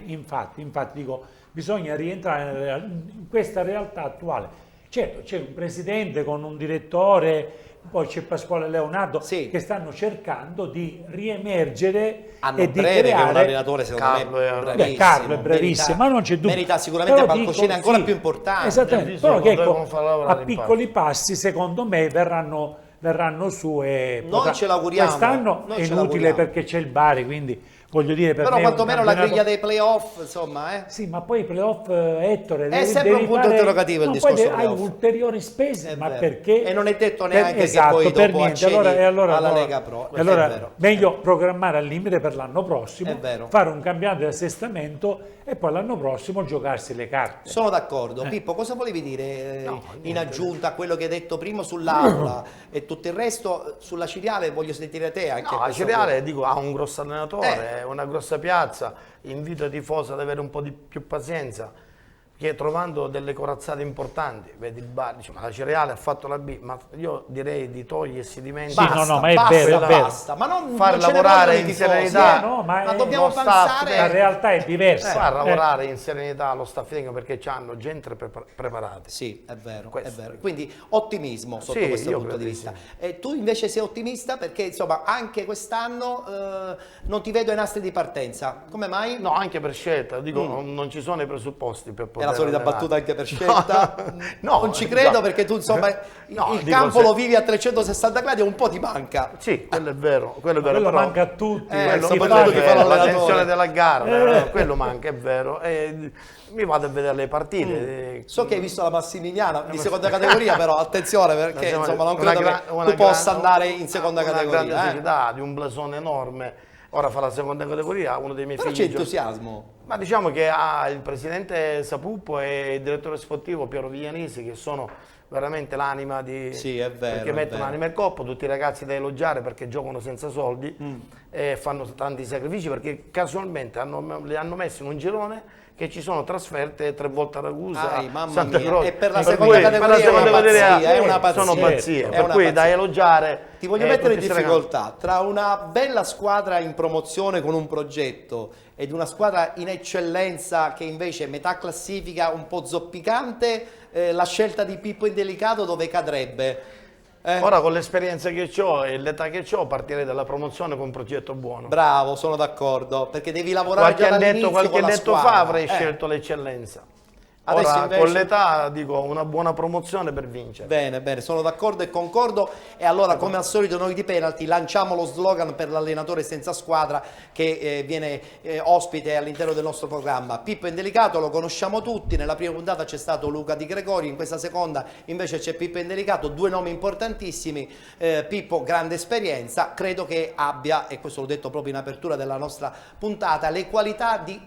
Speaker 2: Infatti, dico, bisogna rientrare in questa realtà attuale. Certo, c'è un presidente con un direttore, poi c'è Pasquale Leonardo, che stanno cercando di riemergere
Speaker 1: Hanno
Speaker 2: e di
Speaker 1: Breve, che è un
Speaker 2: creare...
Speaker 1: allenatore secondo
Speaker 3: Carlo
Speaker 1: me
Speaker 3: è-
Speaker 1: bravissimo.
Speaker 2: Carlo è bravissimo, ma non c'è dubbio.
Speaker 1: Merita sicuramente
Speaker 2: Però
Speaker 1: palcoscenici
Speaker 2: dico,
Speaker 1: ancora
Speaker 2: sì,
Speaker 1: più importanti.
Speaker 2: Esattamente, però che ecco,
Speaker 3: devono far lavorare
Speaker 2: a
Speaker 3: in
Speaker 2: piccoli passi secondo me verranno su e
Speaker 1: Noi ce l'auguriamo,
Speaker 2: quest'anno
Speaker 1: noi
Speaker 2: è
Speaker 1: ce
Speaker 2: inutile
Speaker 1: l'auguriamo.
Speaker 2: perché c'è il Bari, quindi voglio dire per
Speaker 1: Però
Speaker 2: me è un
Speaker 1: quantomeno la
Speaker 2: campionato-
Speaker 1: griglia dei playoff, insomma,
Speaker 2: Sì, ma poi i playoff, Ettore,
Speaker 1: È sempre un punto interrogativo il
Speaker 2: no,
Speaker 1: discorso
Speaker 2: poi hai
Speaker 1: playoff.
Speaker 2: ulteriori spese, ma
Speaker 1: vero.
Speaker 2: perché?
Speaker 1: E non è detto neanche che
Speaker 2: esatto,
Speaker 1: poi
Speaker 2: per
Speaker 1: dopo
Speaker 2: niente.
Speaker 1: accedi
Speaker 2: Allora
Speaker 1: alla
Speaker 2: no.
Speaker 1: Lega Pro.
Speaker 2: E allora
Speaker 1: È vero.
Speaker 2: meglio programmare al limite per l'anno prossimo,
Speaker 1: È vero.
Speaker 2: fare un campionato di assestamento e poi l'anno prossimo giocarsi le carte.
Speaker 1: Sono d'accordo. Pippo, cosa volevi dire in aggiunta a quello che hai detto prima sull'Aula e tutto il resto? Sulla Ciriale voglio sentire te anche.
Speaker 3: No, la
Speaker 1: questo
Speaker 3: Ciriale dico, ha un grosso allenatore, è una grossa piazza, invito i tifosi ad avere un po' di più pazienza, che trovando delle corazzate importanti, vedi il Bari, dice, ma la Ciriale ha fatto la B, ma io direi di togliersi di mente.
Speaker 2: Sì, no, ma è vero, è vero.
Speaker 1: Basta, ma non
Speaker 3: far
Speaker 1: non ce ne
Speaker 3: lavorare
Speaker 1: vogliono i
Speaker 3: in
Speaker 1: tifosi,
Speaker 3: serenità,
Speaker 2: no, ma
Speaker 1: dobbiamo
Speaker 3: lo staff,
Speaker 1: pensare.
Speaker 2: La realtà è diversa.
Speaker 3: far lavorare in serenità lo staff tecnico perché hanno gente preparata.
Speaker 1: Sì, è vero, è
Speaker 3: Questo.
Speaker 1: vero. Quindi ottimismo sotto
Speaker 3: Sì,
Speaker 1: questo
Speaker 3: io
Speaker 1: punto di
Speaker 3: credo di
Speaker 1: vista. E tu invece sei ottimista perché insomma anche quest'anno non ti vedo ai nastri di partenza. Come mai?
Speaker 3: No, anche per scelta, dico, non ci sono i presupposti per poter
Speaker 1: È la solita
Speaker 3: allenare.
Speaker 1: battuta anche per scelta?
Speaker 3: No,
Speaker 1: non ci credo perché tu insomma il
Speaker 3: dico,
Speaker 1: campo
Speaker 3: se-
Speaker 1: lo vivi a 360 gradi e un po' ti manca.
Speaker 3: Sì, quello è vero, quello è vero.
Speaker 2: Quello
Speaker 3: però,
Speaker 2: manca a tutti.
Speaker 3: quello
Speaker 1: soprattutto
Speaker 3: manca,
Speaker 1: chi fa l'allenatore.
Speaker 3: la tensione della gara, quello manca, è vero. E mi vado a vedere le partite.
Speaker 1: So che hai visto la Massimiliana di seconda categoria, però attenzione perché
Speaker 3: Insomma,
Speaker 1: insomma non
Speaker 3: una
Speaker 1: credo
Speaker 3: gra-
Speaker 1: che
Speaker 3: una
Speaker 1: tu possa
Speaker 3: gran-
Speaker 1: andare in seconda
Speaker 3: una grande
Speaker 1: categoria.
Speaker 3: società, di un blasone enorme. Ora fa la seconda categoria, uno dei miei
Speaker 1: Però
Speaker 3: figli.
Speaker 1: c'è entusiasmo.
Speaker 3: Ma diciamo che ha il presidente Sapuppo e il direttore sportivo Piero Viglianesi, che sono veramente l'anima di...
Speaker 1: Sì, è vero.
Speaker 3: Perché
Speaker 1: è
Speaker 3: mettono
Speaker 1: vero.
Speaker 3: l'anima in coppa, tutti i ragazzi da elogiare perché giocano senza soldi e fanno tanti sacrifici perché casualmente li hanno messi in un girone che ci sono trasferte 3 volte a Ragusa,
Speaker 1: Mamma
Speaker 3: Santa
Speaker 1: mia.
Speaker 3: Croce.
Speaker 1: E per la
Speaker 3: Per
Speaker 1: seconda
Speaker 3: cui- per la
Speaker 1: categoria
Speaker 3: seconda
Speaker 1: è una
Speaker 3: categoria
Speaker 1: pazzia, è una pazzia.
Speaker 3: sono pazzie,
Speaker 1: È
Speaker 3: per
Speaker 1: una
Speaker 3: cui
Speaker 1: pazzia.
Speaker 3: da elogiare.
Speaker 1: Ti voglio mettere in
Speaker 3: tutti questi
Speaker 1: difficoltà tra una bella squadra in promozione con un progetto ed una squadra in eccellenza che invece è metà classifica un po' zoppicante, la scelta di Pippo Indelicato dove cadrebbe?
Speaker 3: Ora con l'esperienza che ho e l'età che ho partirei dalla promozione con un progetto buono.
Speaker 1: Bravo, sono d'accordo, perché devi lavorare già dall'inizio
Speaker 3: Qualche
Speaker 1: con la
Speaker 3: annetto
Speaker 1: squadra.
Speaker 3: fa avrei scelto l'eccellenza.
Speaker 1: Adesso
Speaker 3: Ora
Speaker 1: invece-
Speaker 3: con l'età dico una buona promozione per vincere.
Speaker 1: Bene, bene, sono d'accordo e concordo. E allora, come al solito, noi di Penalty lanciamo lo slogan per l'allenatore senza squadra che viene ospite all'interno del nostro programma. Pippo Indelicato lo conosciamo tutti, nella prima puntata c'è stato Luca Di Gregori, in questa seconda invece c'è Pippo Indelicato, 2 nomi importantissimi. Pippo, grande esperienza, credo che abbia, e questo l'ho detto proprio in apertura della nostra puntata, le qualità di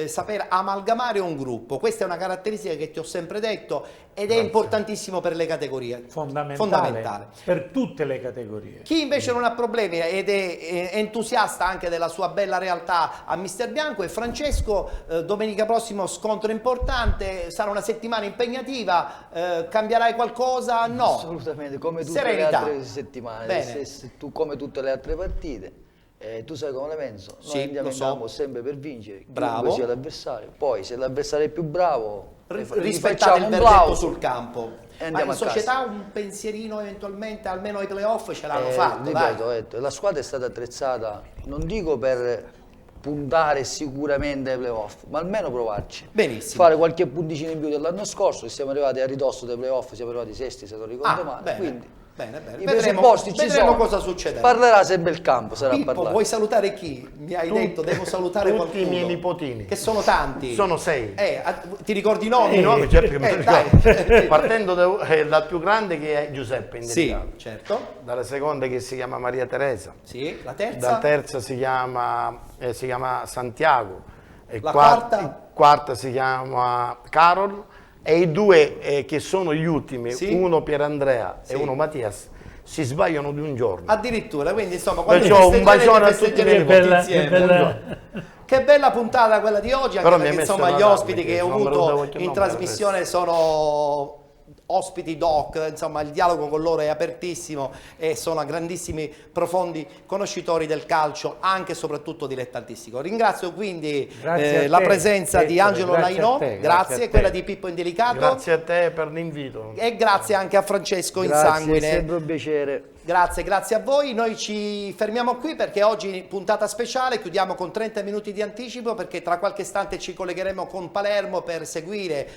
Speaker 1: saper amalgamare un gruppo. Questa è una caratteristica che ti ho sempre detto ed è importantissimo per le categorie.
Speaker 2: Fondamentale per tutte le categorie.
Speaker 1: Chi invece non ha problemi ed è entusiasta anche della sua bella realtà a Mister Bianco è Francesco. Domenica prossimo scontro importante, sarà una settimana impegnativa, cambierai qualcosa? No.
Speaker 4: Assolutamente, come tutte
Speaker 1: Serenità.
Speaker 4: le altre settimane,
Speaker 1: Bene.
Speaker 4: come tutte le altre partite. Tu sai come le penso? Noi
Speaker 1: Sì,
Speaker 4: andiamo
Speaker 1: lo
Speaker 4: in
Speaker 1: so.
Speaker 4: campo sempre per vincere,
Speaker 1: Bravo.
Speaker 4: chiunque sia l'avversario. Poi se l'avversario è più bravo, gli
Speaker 1: Rispettate
Speaker 4: facciamo
Speaker 1: il
Speaker 4: un
Speaker 1: verdetto
Speaker 4: plauso
Speaker 1: sul campo.
Speaker 4: e
Speaker 1: Ma
Speaker 4: andiamo
Speaker 1: in
Speaker 4: a casa.
Speaker 1: società un pensierino eventualmente almeno ai playoff ce l'hanno fatto, dai.
Speaker 4: Ripeto, la squadra è stata attrezzata, non dico per puntare sicuramente ai playoff, ma almeno provarci.
Speaker 1: Benissimo.
Speaker 4: Fare qualche punticino in più dell'anno scorso, che siamo arrivati a ridosso dei playoff, siamo arrivati sesti se non ricordo male.
Speaker 1: bene.
Speaker 4: Quindi
Speaker 1: Bene, bene.
Speaker 4: i
Speaker 1: Vedremo,
Speaker 4: presupposti ci
Speaker 1: vedremo
Speaker 4: sono.
Speaker 1: cosa succederà.
Speaker 4: Parlerà sempre il campo, sarà
Speaker 1: Pippo,
Speaker 4: parlato.
Speaker 1: vuoi salutare chi? Mi hai detto, devo salutare
Speaker 3: tutti
Speaker 1: qualcuno.
Speaker 3: i miei nipotini.
Speaker 1: Che sono tanti.
Speaker 3: Sono 6.
Speaker 1: Ti ricordi i nomi?
Speaker 3: I nomi, certo che me li
Speaker 1: dai.
Speaker 3: ricordo. Partendo dal più grande che è Giuseppe Indelicato.
Speaker 1: Sì, certo.
Speaker 3: Dalla seconda che si chiama Maria Teresa.
Speaker 1: Sì, la terza.
Speaker 3: Dalla terza si chiama Santiago. E
Speaker 1: La quarta?
Speaker 3: quarta si chiama Carol. E i 2 che sono gli ultimi,
Speaker 1: Sì.
Speaker 3: uno Pierandrea
Speaker 1: Sì.
Speaker 3: e uno Mattias, si sbagliano di un giorno.
Speaker 1: Addirittura, quindi insomma, quando
Speaker 3: Perciò un
Speaker 1: festeggerete,
Speaker 3: bacione a tutti
Speaker 1: festeggerete
Speaker 3: i
Speaker 2: Che bella,
Speaker 1: tutti insieme.
Speaker 2: che bella.
Speaker 3: Buongiorno.
Speaker 1: Che bella puntata quella di oggi, anche
Speaker 3: Però mi
Speaker 1: perché
Speaker 3: hai messo
Speaker 1: insomma
Speaker 3: una
Speaker 1: gli
Speaker 3: data,
Speaker 1: ospiti
Speaker 3: perché
Speaker 1: che ho
Speaker 3: non me lo
Speaker 1: avuto
Speaker 3: devo chiamare
Speaker 1: in trasmissione sono ospiti doc, insomma il dialogo con loro è apertissimo e sono grandissimi, profondi conoscitori del calcio, anche e soprattutto dilettantistico. Ringrazio quindi
Speaker 2: Grazie a
Speaker 1: la
Speaker 2: te,
Speaker 1: presenza di Angelo
Speaker 2: grazie a
Speaker 1: Lainò,
Speaker 2: te,
Speaker 1: grazie,
Speaker 2: a
Speaker 1: quella
Speaker 2: te.
Speaker 1: di Pippo Indelicato
Speaker 3: Grazie a te per l'invito.
Speaker 1: e grazie anche a Francesco
Speaker 4: Grazie, è
Speaker 1: Insanguine.
Speaker 4: sempre un piacere.
Speaker 1: Grazie, grazie a voi. Noi ci fermiamo qui perché oggi puntata speciale, chiudiamo con 30 minuti di anticipo perché tra qualche istante ci collegheremo con Palermo per seguire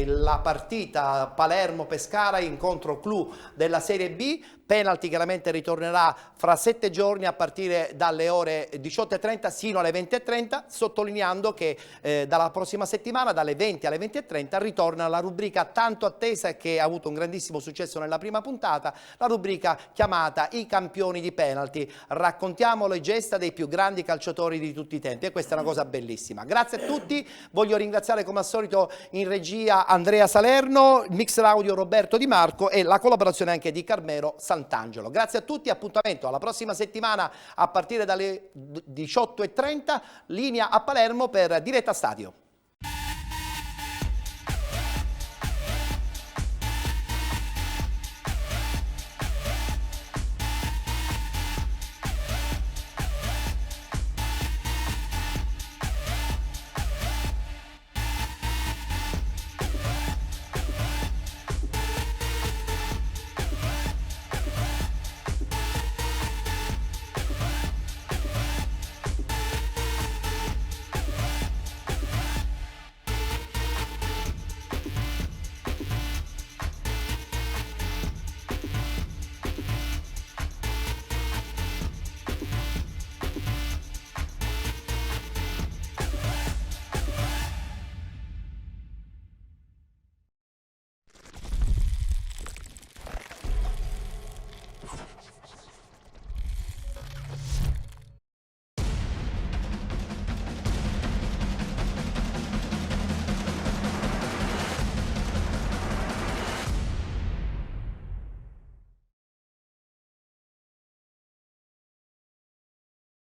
Speaker 1: la partita Palermo-Pescara, incontro clou della Serie B. Penalty chiaramente ritornerà fra 7 giorni a partire dalle ore 18:30 sino alle 20:30, sottolineando che dalla prossima settimana, dalle 20 alle 20:30, ritorna la rubrica tanto attesa e che ha avuto un grandissimo successo nella prima puntata, la rubrica chiamata I campioni di penalty. Raccontiamo le gesta dei più grandi calciatori di tutti i tempi e questa è una cosa bellissima. Grazie a tutti, voglio ringraziare come al solito in regia Andrea Salerno, il mixer audio Roberto Di Marco e la collaborazione anche di Carmelo Sant'Angelo. Grazie a tutti, appuntamento alla prossima settimana a partire dalle 18:30, linea a Palermo per Diretta Stadio.